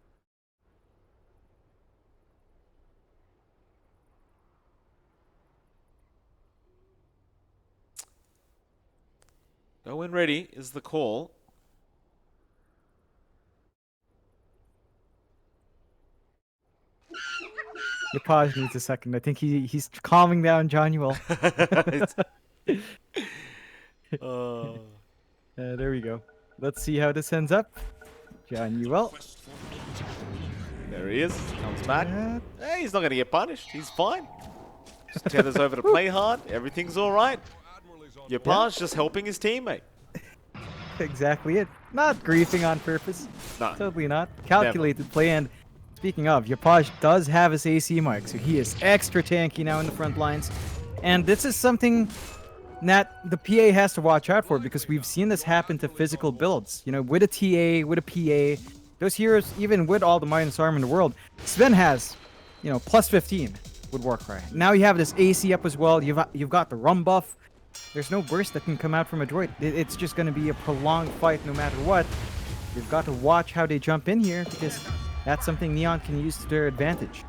Go when ready is the call. Yapaj needs a second. I think he's calming down Januel. There we go. Let's see how this ends up. Januel. There he is. Comes back. Hey, he's not going to get punished. He's fine. Just tethers over to play hard. Everything's all right. Your pa's just helping his teammate. Exactly it. Not griefing on purpose. No. Totally not. Calculated play. And speaking of, Yapaj does have his AC mic, so he is extra tanky now in the front lines. And this is something that the PA has to watch out for, because we've seen this happen to physical builds. You know, with a TA, with a PA, those heroes, even with all the minus armor in the world, Sven has, you know, plus 15 with Warcry. Now you have this AC up as well. You've got the rum buff. There's no burst that can come out from Adroit. It's just going to be a prolonged fight no matter what. You've got to watch how they jump in here, because that's something Neon can use to their advantage.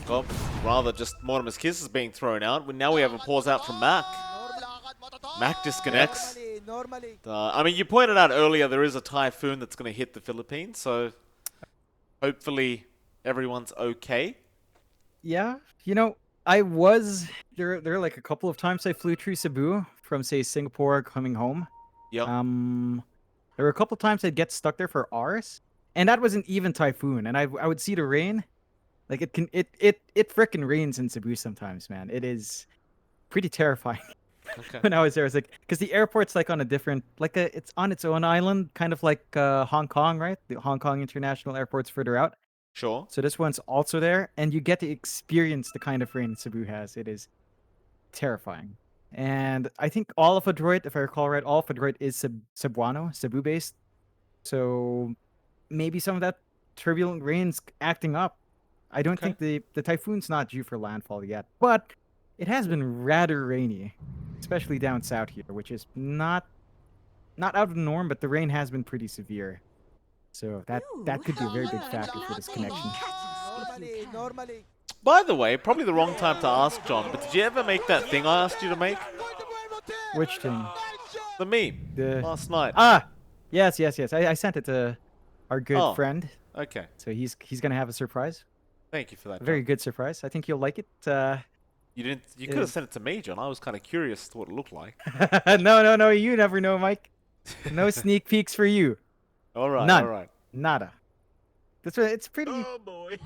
Well, rather just Mortimer's Kiss is being thrown out. Now we have a pause out from Mac. Mac disconnects. I mean, you pointed out earlier there is a typhoon that's going to hit the Philippines, so hopefully everyone's okay. Yeah, you know, there are like a couple of times I flew through Cebu from, say, Singapore coming home. Yep. There were a couple of times I'd get stuck there for hours, and that wasn't even typhoon, and I would see the rain. Like it frickin' rains in Cebu sometimes, man. It is pretty terrifying. Okay. When I was there, I was like, because the airport's like on a different, it's on its own island, kind of like Hong Kong, right? The Hong Kong International Airport's further out. Sure. So this one's also there, and you get to experience the kind of rain Cebu has. It is terrifying. And I think all of Adroit, if I recall right, all of Adroit is Cebuano, Cebu based. So maybe some of that turbulent rain's acting up. I don't think the typhoon's not due for landfall yet, but it has been rather rainy, especially down south here, which is not out of the norm, but the rain has been pretty severe. So that could be a very big factor for this connection. By the way, probably the wrong time to ask, John, but did you ever make that thing I asked you to make? Which thing? The meme. Last night. Ah! Yes. I sent it to our good friend. Okay. So he's gonna have a surprise. Thank you for that. A very good surprise. I think you'll like it. You could have sent it to me, John. I was kind of curious to what it looked like. No. You never know, Mike. No sneak peeks for you. All right. None. All right. Nada. It's pretty. Oh boy.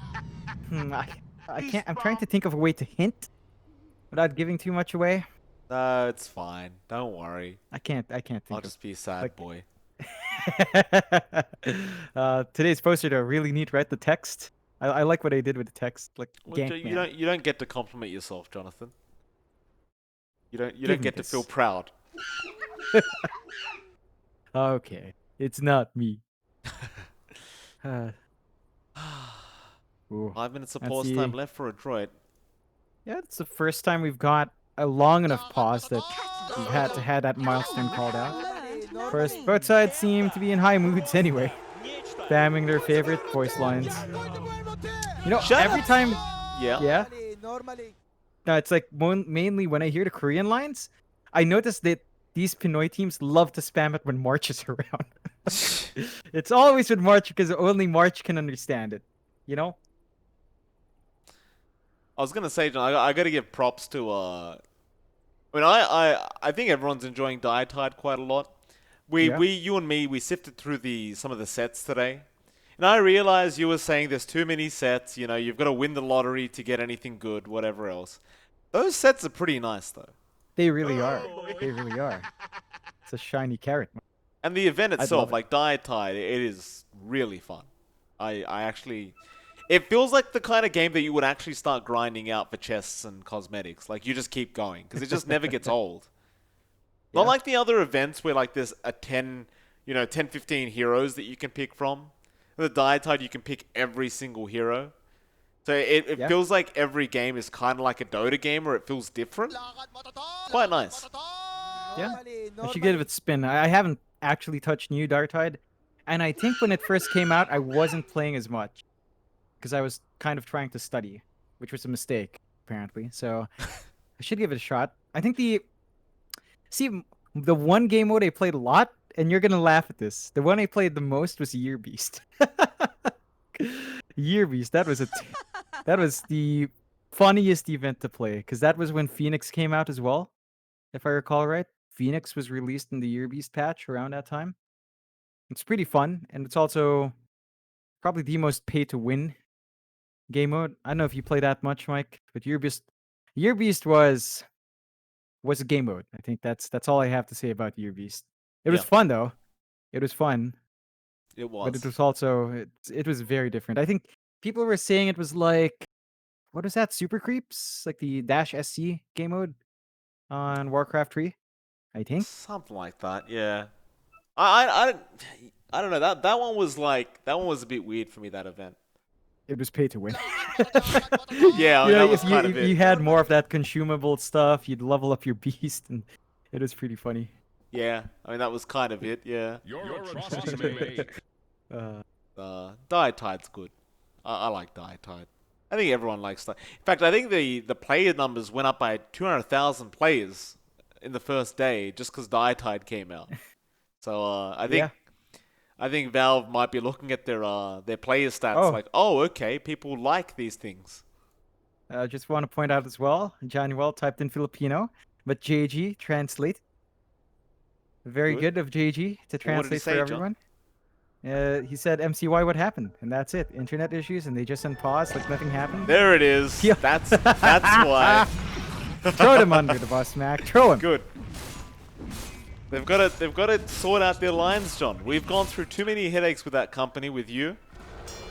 I can't. I'm trying to think of a way to hint without giving too much away. No, it's fine. Don't worry. I can't think. I'll just be a sad boy. Today's poster though, really neat, right? The text. I like what I did with the text. Like, Well, you don't get to compliment yourself, Jonathan. You don't get to feel proud. Okay, it's not me. 5 minutes of pause time left for Adroit. Yeah, it's the first time we've got a long enough pause that we've had to have that milestone called out. First, both sides seem to be in high moods anyway, spamming their favorite voice lines. You know, every time. Yeah. No, it's like mainly when I hear the Korean lines, I notice that these Pinoy teams love to spam it when March is around. It's always with March because only March can understand it. You know? I was gonna say, John, I gotta give props to I mean, I think everyone's enjoying Dietide quite a lot. You and me, we sifted through some of the sets today, and I realized you were saying there's too many sets. You know, you've got to win the lottery to get anything good, whatever else. Those sets are pretty nice, though. They really are. They really are. It's a shiny carrot. And the event itself, like Dietide, it is really fun. I actually... It feels like the kind of game that you would actually start grinding out for chests and cosmetics. Like, you just keep going, because it just never gets old. Yeah. Not like the other events where, like, there's 10, 15 heroes that you can pick from. In the Dietide, you can pick every single hero. So it feels like every game is kind of like a Dota game, or it feels different. Quite nice. Yeah, I should give it a spin. I haven't actually touched New Dietide, and I think when it first came out, I wasn't playing as much. Because I was kind of trying to study, which was a mistake, apparently. So I should give it a shot. I think the one game mode I played a lot, and you're gonna laugh at this. The one I played the most was Year Beast. Year Beast. That was the funniest event to play, because that was when Phoenix came out as well, if I recall right. Phoenix was released in the Year Beast patch around that time. It's pretty fun, and it's also probably the most pay-to-win game mode. I don't know if you play that much, Mike, but Year Beast was a game mode. I think that's all I have to say about Year Beast. It was Yeah, fun though. It was fun, it but it was. was also it was very different. I think people were saying it was like what was that? Super Creeps, like the Dash SC game mode on Warcraft 3, I think. Something like that, yeah. I don't know. That one was a bit weird for me, that event. It was pay to win. Yeah, I You mean, know, that was kind of if you it. had more of that consumable stuff, you'd level up your beast, and it was pretty funny. Yeah, I mean, that was kind of it, yeah. Your atrocities may made. Dietide's good. I like Dietide. I think everyone likes that. In fact, I think the player numbers went up by 200,000 players in the first day just because Dietide came out. So Yeah. I think Valve might be looking at their player stats Oh. like, oh, okay, people like these things. Just want to point out as well, Januel typed in Filipino, but JG translate. Very Good. good of JG to Well, what did he translate for say, John? everyone. He said MCY what happened, and that's it. Internet issues, and they just unpaused like nothing happened. There it is. Yeah. That's why. Throw them under the bus, Mac. Throw him. Good. They've got to sort out their lines, John. We've gone through too many headaches with that company, with you.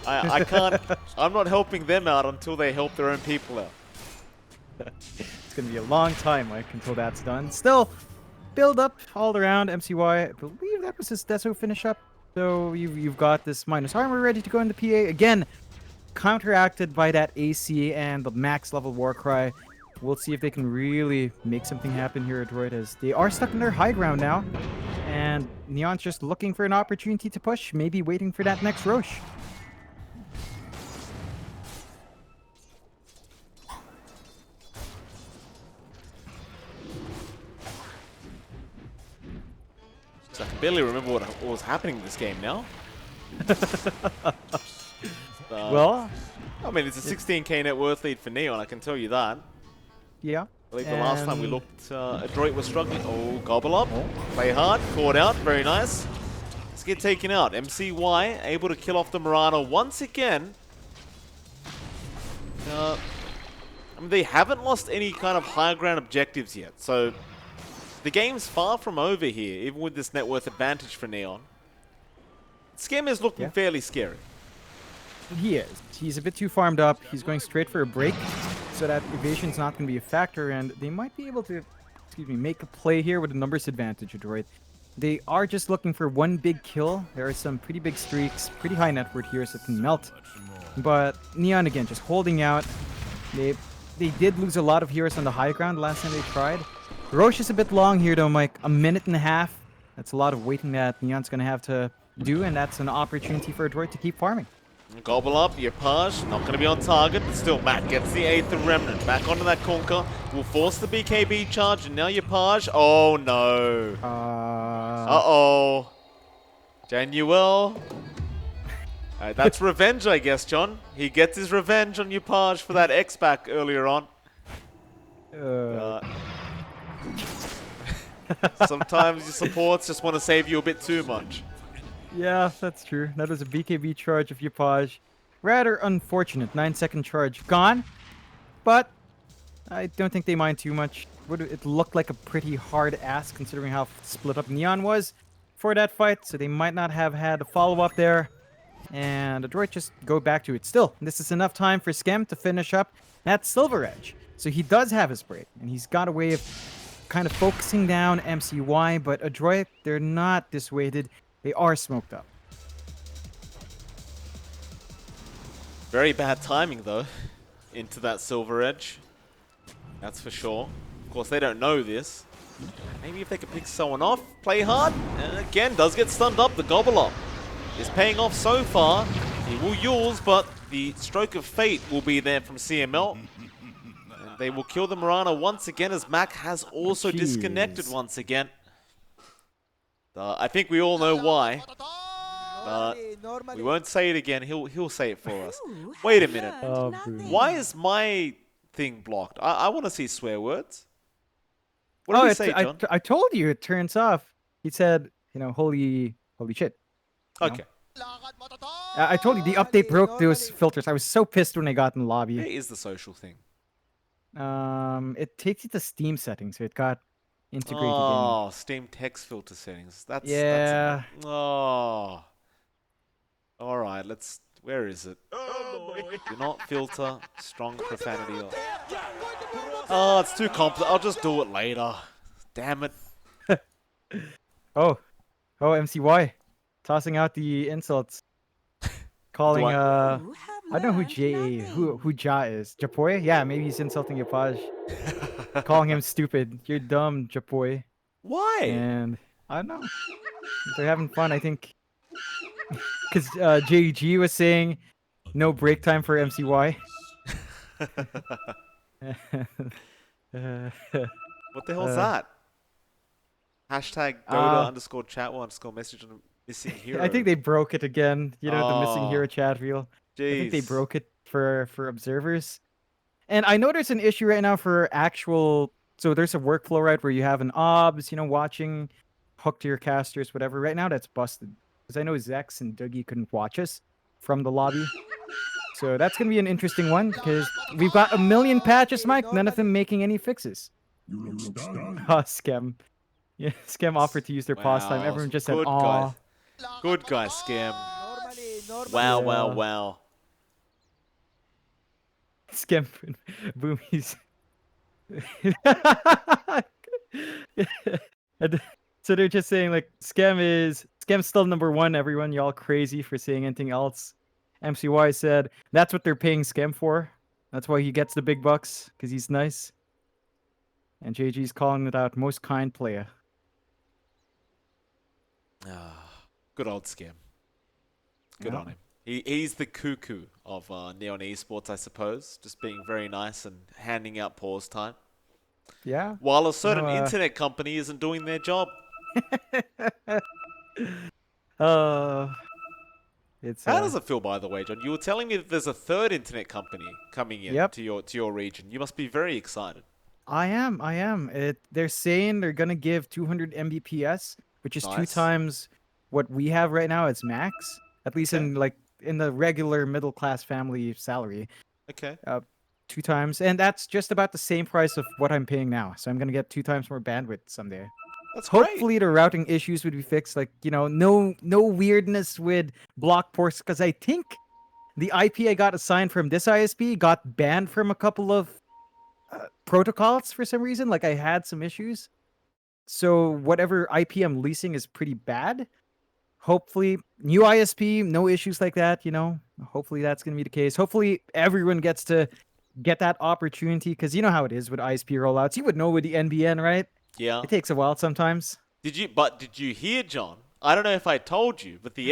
I can't. I'm not helping them out until they help their own people out. It's gonna be a long time, Mike, until that's done. Still, build up all around MCY. I believe that was his Deso finish up. So you've got this minus armor ready to go into PA again, counteracted by that AC and the max level Warcry. We'll see if they can really make something happen here at Adroit, as they are stuck in their high ground now, and Neon's just looking for an opportunity to push, maybe waiting for that next Roche. So I can barely remember what was happening in this game now. Well, I mean, it's a 16k net worth lead for Neon, I can tell you that. yeah. I believe the last time we And- looked, Adroit was struggling. Oh, gobble up. Play hard. Caught out. Very nice. Let's get taken out. MCY able to kill off the Mirana once again. I mean, they haven't lost any kind of high ground objectives yet. So the game's far from over here, even with this net worth advantage for Neon. Scam is looking Yeah. fairly scary. He is. He's a bit too farmed up. He's going straight for a break, so that evasion's not going to be a factor, and they might be able to, make a play here with a numbers advantage, Adroit. They are just looking for one big kill. There are some pretty big streaks, pretty high net worth heroes that can melt. But Neon, again, just holding out. They did lose a lot of heroes on the high ground last time they tried. Roche is a bit long here, though, Mike. A minute and a half. That's a lot of waiting that Neon's going to have to do, and that's an opportunity for Adroit to keep farming. Gobble up, your Page, not going to be on target, but still Matt gets the 8th Remnant. Back onto that Conker, will force the BKB charge, and now your Page, oh no. Uh-oh. Januel. That's revenge, I guess, John. He gets his revenge on your Page for that X-Back earlier on. Sometimes your supports just want to save you a bit too much. Yeah, that's true. That was a BKB charge of Yupaj. Rather unfortunate. 9-second charge gone. But I don't think they mind too much. It looked like a pretty hard ask considering how split up Neon was for that fight. So they might not have had a follow-up there. And Adroit just go back to it. Still, this is enough time for Skem to finish up that Silver Edge. So he does have his break. And he's got a way of kind of focusing down MCY. But Adroit, they're not dissuaded. They are smoked up. Very bad timing, though, into that Silver Edge. That's for sure. Of course, they don't know this. Maybe if they could pick someone off, play hard. And again, does get stunned up. The Gobble Up is paying off so far. He will use, but the Stroke of Fate will be there from CML. And they will kill the Mirana once again, as Mac has also disconnected once again. I think we all know why. We won't say it again. He'll say it for us. Wait a minute. Why is my thing blocked? I want to see swear words. What did he say, John? I told you it turns off. He said, holy shit. Okay. I told you the update broke those filters. I was so pissed when I got in the Where lobby. is the social thing? It takes you to Steam settings, so it got integrated in. Oh, Steam text filter settings. That's Yeah. oh. All right, let's. Where is it? Do not filter strong profanity. Oh, it's too complex. I'll just do it later. Damn it. Oh, MCY, tossing out the insults, calling I don't know who Ja is. Japoy? Yeah, maybe he's insulting Yapaj, calling him stupid. You're dumb, Japoy. Why? And I don't know. They're having fun, I think. Because JG was saying no break time for MCY. What the hell's that? Hashtag Dota underscore chatwell underscore message on missing hero. I think they broke it again. You know, the missing hero Oh, chat reel. I think they Jeez. broke it for observers. And I know there's an issue right now for actual. So there's a workflow, right, where you have an obs, you know, watching, hooked to your casters, whatever. Right now, that's busted. Because I know Zex and Dougie couldn't watch us from the lobby. So that's going to be an interesting one because we've got a million patches, Mike. None of them making any fixes. Scam. Yeah, Scam offered to use their pause time. Wow, Everyone just said, good "Aw." Good guy, Scam. Wow, wow, Yeah. wow. Scam boomies. And so they're just saying like Scam's still #1, everyone. Y'all crazy for saying anything else. MCY said that's what they're paying Scam for. That's why he gets the big bucks, because he's nice. And JG's calling it out, most kind player. Good old Scam. Good Yeah. on him. He's the cuckoo of Neon Esports, I suppose. Just being very nice and handing out pause time. Yeah. While a certain No, internet company isn't doing their job. It's How does it feel, by the way, John? You were telling me that there's a third internet company coming in Yep. to your region. You must be very excited. I am. They're saying they're gonna give 200 Mbps, which is 2 Nice. times what we have right now as max. At least Okay. in the regular middle class family salary. Okay. 2 times, and that's just about the same price of what I'm paying now. So I'm gonna get 2 times more bandwidth someday. That's great. Hopefully the routing issues would be fixed. Like, you know, no weirdness with block ports, because I think the IP I got assigned from this ISP got banned from a couple of protocols for some reason. Like I had some issues. So whatever IP I'm leasing is pretty bad. Hopefully, new ISP, no issues like that, you know. Hopefully that's going to be the case. Hopefully everyone gets to get that opportunity, because you know how it is with ISP rollouts. You would know with the NBN, right? Yeah. It takes a while sometimes. Did you hear, John? I don't know if I told you, but the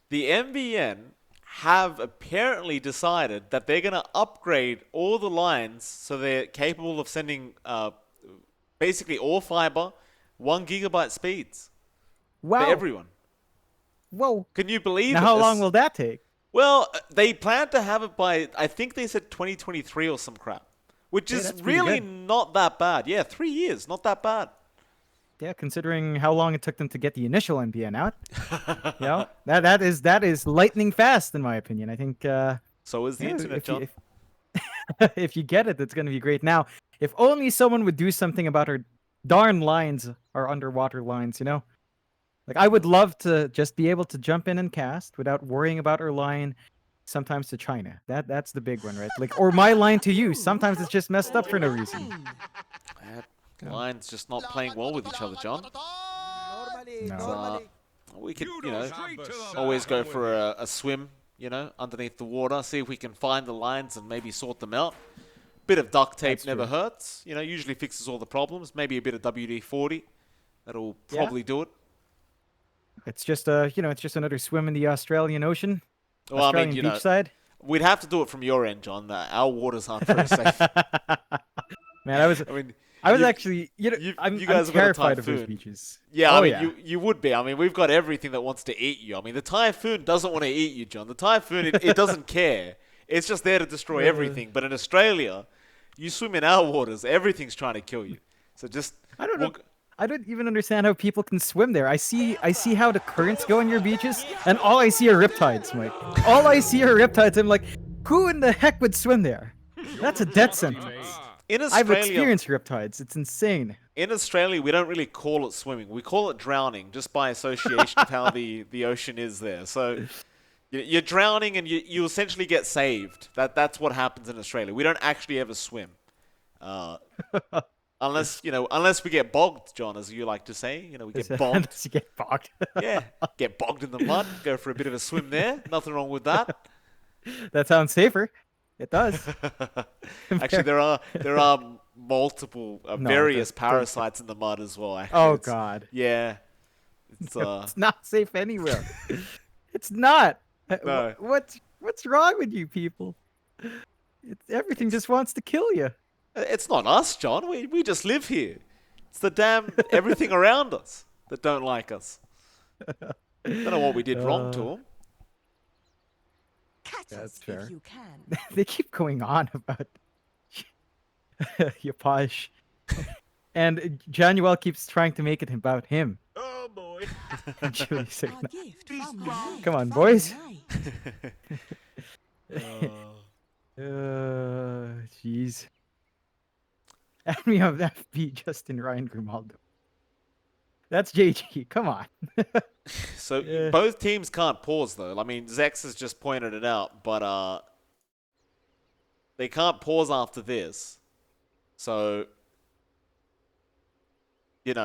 NBN have apparently decided that they're going to upgrade all the lines so they're capable of sending basically all fiber 1 gigabyte speeds Wow. for everyone. Whoa. Can you believe Now it? how long will that take? Well, they plan to have it by, I think they said 2023 or some crap, which Hey, is that's pretty really good. not that bad. Yeah, 3 years, not that bad. Yeah, considering how long it took them to get the initial NBN out. You know, that is lightning fast in my opinion. I think So is the yeah, internet, John. if you get it, it's going to be great. Now, if only someone would do something about our darn lines, our underwater lines, you know? Like, I would love to just be able to jump in and cast without worrying about our line, sometimes to China. That's the big one, right? Like, or my line to you. Sometimes it's just messed up for no reason. That line's just not playing well with each other, John. No. We could, always go for a swim, underneath the water, see if we can find the lines and maybe sort them out. Bit of duct tape That's never true. hurts. Usually fixes all the problems. Maybe a bit of WD-40. That'll probably do it. It's just it's just another swim in the Australian Ocean. Well, Australian beachside. we'd have to do it from your end, John. Our waters aren't very safe. Man, I was you- actually, I'm you guys have got a terrified of those typhoon. beaches. Yeah, Oh, I mean, you would be. I mean, we've got everything that wants to eat you. I mean, the typhoon doesn't want to eat you, John. The typhoon, it doesn't care. It's just there to destroy everything. But in Australia, you swim in our waters, everything's trying to kill you. So just I don't know. I don't even understand how people can swim there. I see how the currents go on your beaches, and all I see are riptides, Mike. All I see are riptides. I'm like, who in the heck would swim there? That's a death sentence. In I've Australia, experienced riptides. It's insane. in Australia, we don't really call it swimming. We call it drowning, just by association of how the ocean is there. So you're drowning, and you essentially get saved. That's what happens in Australia. We don't actually ever swim, unless we get bogged, John, as you like to say. We get bogged. Unless you get bogged. Yeah, get bogged in the mud. Go for a bit of a swim there. Nothing wrong with that. That sounds safer. It does. Actually, there are multiple various they're- parasites in the mud as well. Actually. Oh God. Yeah, it's It's not safe anywhere. It's not. No. What's wrong with you people? Everything just wants to kill you. it's not us, John. We just live here. It's the damn everything around us that don't like us. Don't know what we did wrong to them. Catch That's us fair. if you can. They keep going on about Yapaj. And Januel keeps trying to make it about him. Oh boy. And Julie's like, A gift from me. Come on, Fun boys. night. Jeez. And we have FB Justin Ryan Grimaldo. That's JG. Come on. So Yeah. both teams can't pause though. I mean, Zex has just pointed it out, but they can't pause after this. So if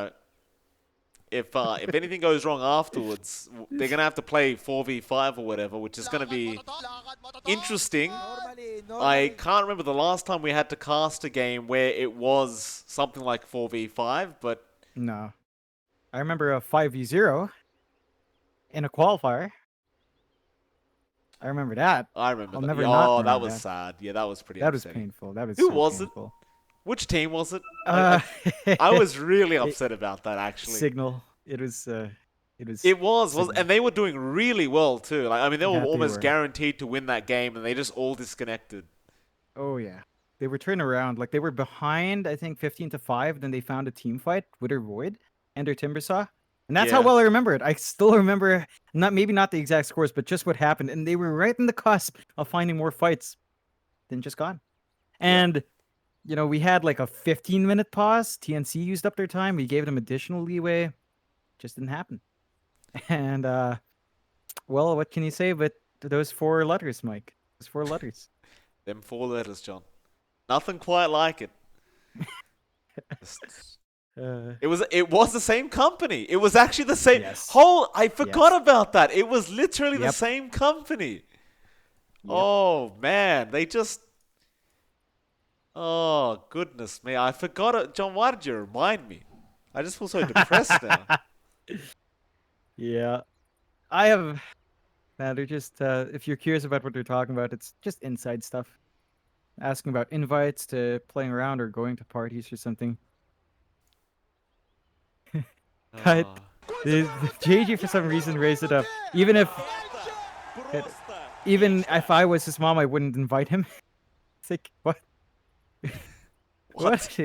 anything goes wrong afterwards, they're gonna have to play 4v5 or whatever, which is gonna be interesting. I can't remember the last time we had to cast a game where it was something like 4v5, but No. I remember a 5v0 in a qualifier. I remember that. I remember I'll that. never Yeah, not that remember was that. sad. Yeah, that was pretty That was upsetting. painful. That was Who so was it? painful. Which team was it? Uh, I was really upset about that, actually. Signal. It was. It was, and they were doing really well too. Like, I mean, they were Yeah, they almost were. guaranteed to win that game, and they just all disconnected. Oh yeah. They were turning around. Like they were behind, I think 15-5. Then they found a team fight with their Void and their Timbersaw. And that's how Yeah. well I remember it. I still remember maybe not the exact scores, but just what happened. And they were right in the cusp of finding more fights. Then just gone. And we had like a 15-minute pause. TNC used up their time. We gave them additional leeway. Just didn't happen. And well, what can you say but those 4 letters, Mike? Those 4 letters. Them 4 letters, John. Nothing quite like it. Just- It was the same company. It was actually the same Yes. I forgot about that. It was literally the Yep. same company. Oh man, they just oh goodness me. I forgot it. John, why did you remind me? I just feel so depressed now. Yeah. I have. They're just. If you're curious about what they're talking about, it's just inside stuff. Asking about invites to playing around or going to parties or something. But Oh. the JG for some reason raised it up. Even if I was his mom, I wouldn't invite him. It's like what? What?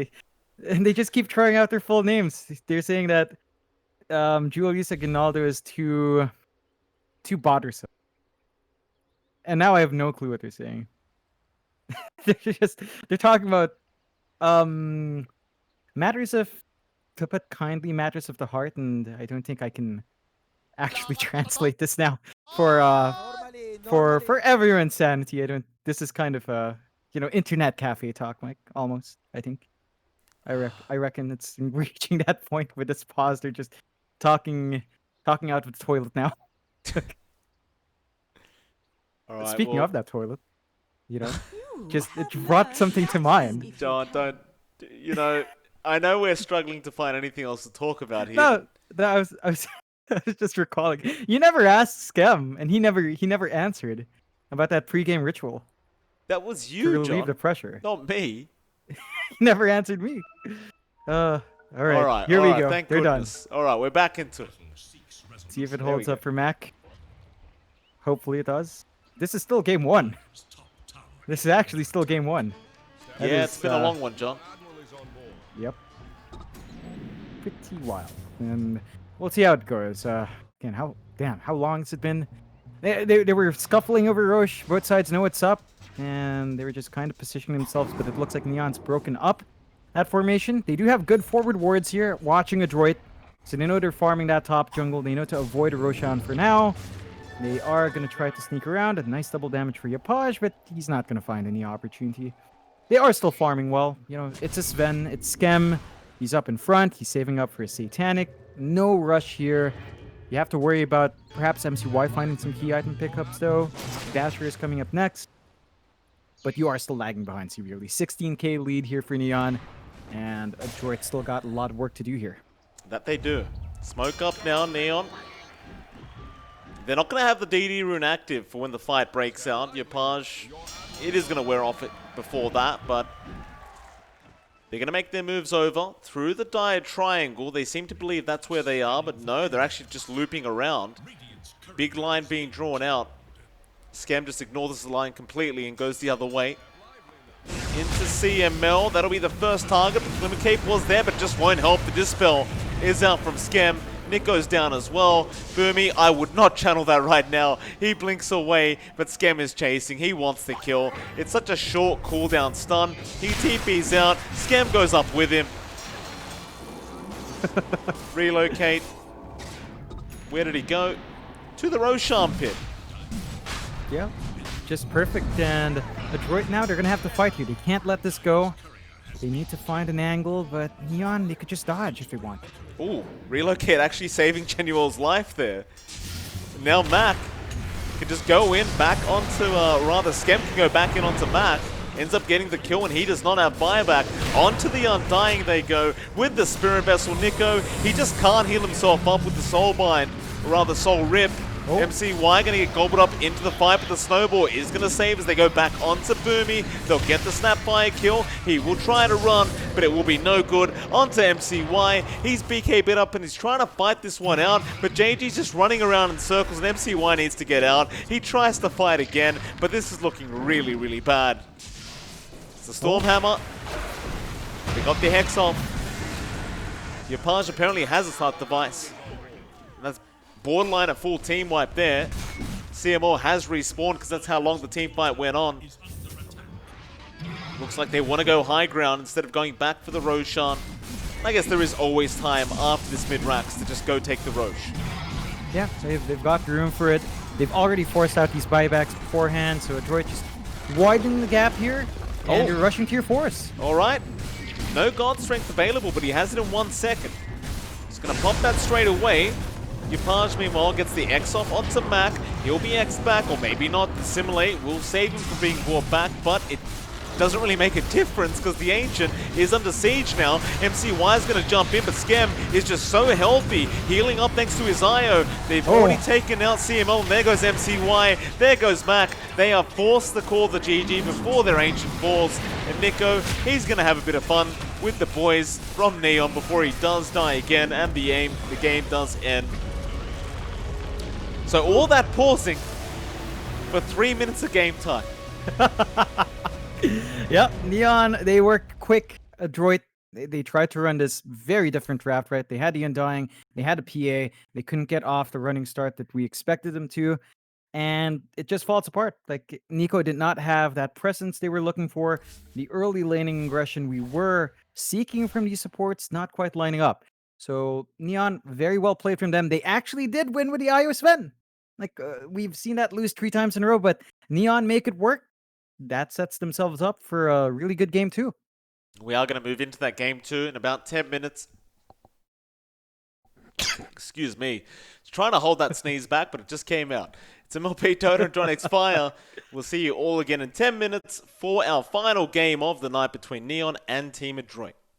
And they just keep throwing out their full names. They're saying that Julissa Ginaldo is too bothersome. And now I have no clue what they're saying. They're talking about matters of, to put kindly, matters of the heart, and I don't think I can actually translate this now for everyone's sanity. This is kind of internet cafe talk, Mike, almost, I think. I reckon it's reaching that point with this pause. They're just talking out of the toilet now. All right, Speaking well, of that toilet, You just it have brought my something to catches mind. if you John, can. don't. I know we're struggling to find anything else to talk about here. No, I was I was just recalling. You never asked Skem, and he never answered about that pregame ritual That was to you, relieve John. the pressure. Not me. He never answered me. All right, All right, here all we right, go. Thank They're goodness. All right, we're back into it. See if it There we holds go. up for Mac. Hopefully it does. This is still game 1. This is actually still game 1. That Yeah, is, it's been a long one, John. Yep. pretty wild. And we'll see how it goes. Again, how long has it been? They were scuffling over Roche. Both sides know what's up, and they were just kind of positioning themselves, but it looks like Neon's broken up that formation. They do have good forward wards here, watching Adroit. So they know they're farming that top jungle. They know to avoid a Roshan for now. They are going to try to sneak around. A nice double damage for Yapaj, but he's not going to find any opportunity. They are still farming well. You know, it's a Sven, it's Skem. He's up in front. He's saving up for a Satanic. No rush here. You have to worry about perhaps MCY finding some key item pickups, though. Dasher is coming up next. But you are still lagging behind severely. 16k lead here for Neon. And Adroit still got a lot of work to do here. That they do. Smoke up now, Neon. They're not going to have the DD rune active for when the fight breaks out. Yapaj, it is going to wear off it before that, but they're going to make their moves over through the dire triangle. They seem to believe that's where they are, but no, they're actually just looping around. Big line being drawn out. Scam just ignores the line completely and goes the other way. Into CML, that'll be the first target. Limit Cape was there, but just won't help. The Dispel is out from Scam. Nick goes down as well. Boomy, I would not channel that right now. He blinks away, but Scam is chasing. He wants the kill. It's such a short cooldown stun. He TP's out. Scam goes up with him. Relocate. Where did he go? To the Roshan pit. Yeah, just perfect. And Adroit now, they're going to have to fight here. They can't let this go. They need to find an angle, but Neon, they could just dodge if they want. Ooh, Relocate actually saving Genuel's life there. Now Mac can just go in, back onto, rather Skem can go back in onto Mac. Ends up getting the kill, and he does not have buyback. Onto the Undying they go with the Spirit Vessel. Nico, he just can't heal himself up with the Soul Bind, or rather Soul Rip. Oh. MCY going to get gobbled up into the fight, but the Snowball is going to save as they go back onto Boomy. They'll get the Snapfire kill. He will try to run, but it will be no good. Onto MCY. He's BK bit up and he's trying to fight this one out, but JG's just running around in circles and MCY needs to get out. He tries to fight again, but this is looking really, really bad. It's the Stormhammer. They got the Hex off. Yapaj apparently has a start device. And that's borderline a full team wipe there. CMO has respawned because that's how long the team fight went on. Looks like they want to go high ground instead of going back for the Roshan. I guess there is always time after this mid-Rax to just go take the Roche. Yeah, they've got the room for it. They've already forced out these buybacks beforehand, so Adroit just widening the gap here, and they're rushing to your force. All right. No God Strength available, but he has it in 1 second. He's going to pop that straight away. Yapaj, meanwhile, gets the X off onto Mac. He'll be X back, or maybe not. The Simulate will save him from being brought back, but it doesn't really make a difference because the Ancient is under siege now. MCY is going to jump in, but Skem is just so healthy, healing up thanks to his IO. They've already taken out CML, and there goes MCY. There goes Mac. They are forced to call the GG before their Ancient falls. And Nico, he's going to have a bit of fun with the boys from Neon before he does die again, and the game does end. So all that pausing for 3 minutes of game time. Yep, Neon, they work quick. Adroit, they tried to run this very different draft, right? They had the Undying, they had a PA, they couldn't get off the running start that we expected them to, and it just falls apart. Like, Nico did not have that presence they were looking for. The early laning aggression we were seeking from these supports, not quite lining up. So, Neon, very well played from them. They actually did win with the IO Sven. Like, we've seen that lose 3 times in a row, but Neon make it work. That sets themselves up for a really good game 2. We are going to move into that game 2 in about 10 minutes. Excuse me. Trying to hold that sneeze back, but it just came out. It's MLP Dota and johnxfire. We'll see you all again in 10 minutes for our final game of the night between Neon and Team Adroit.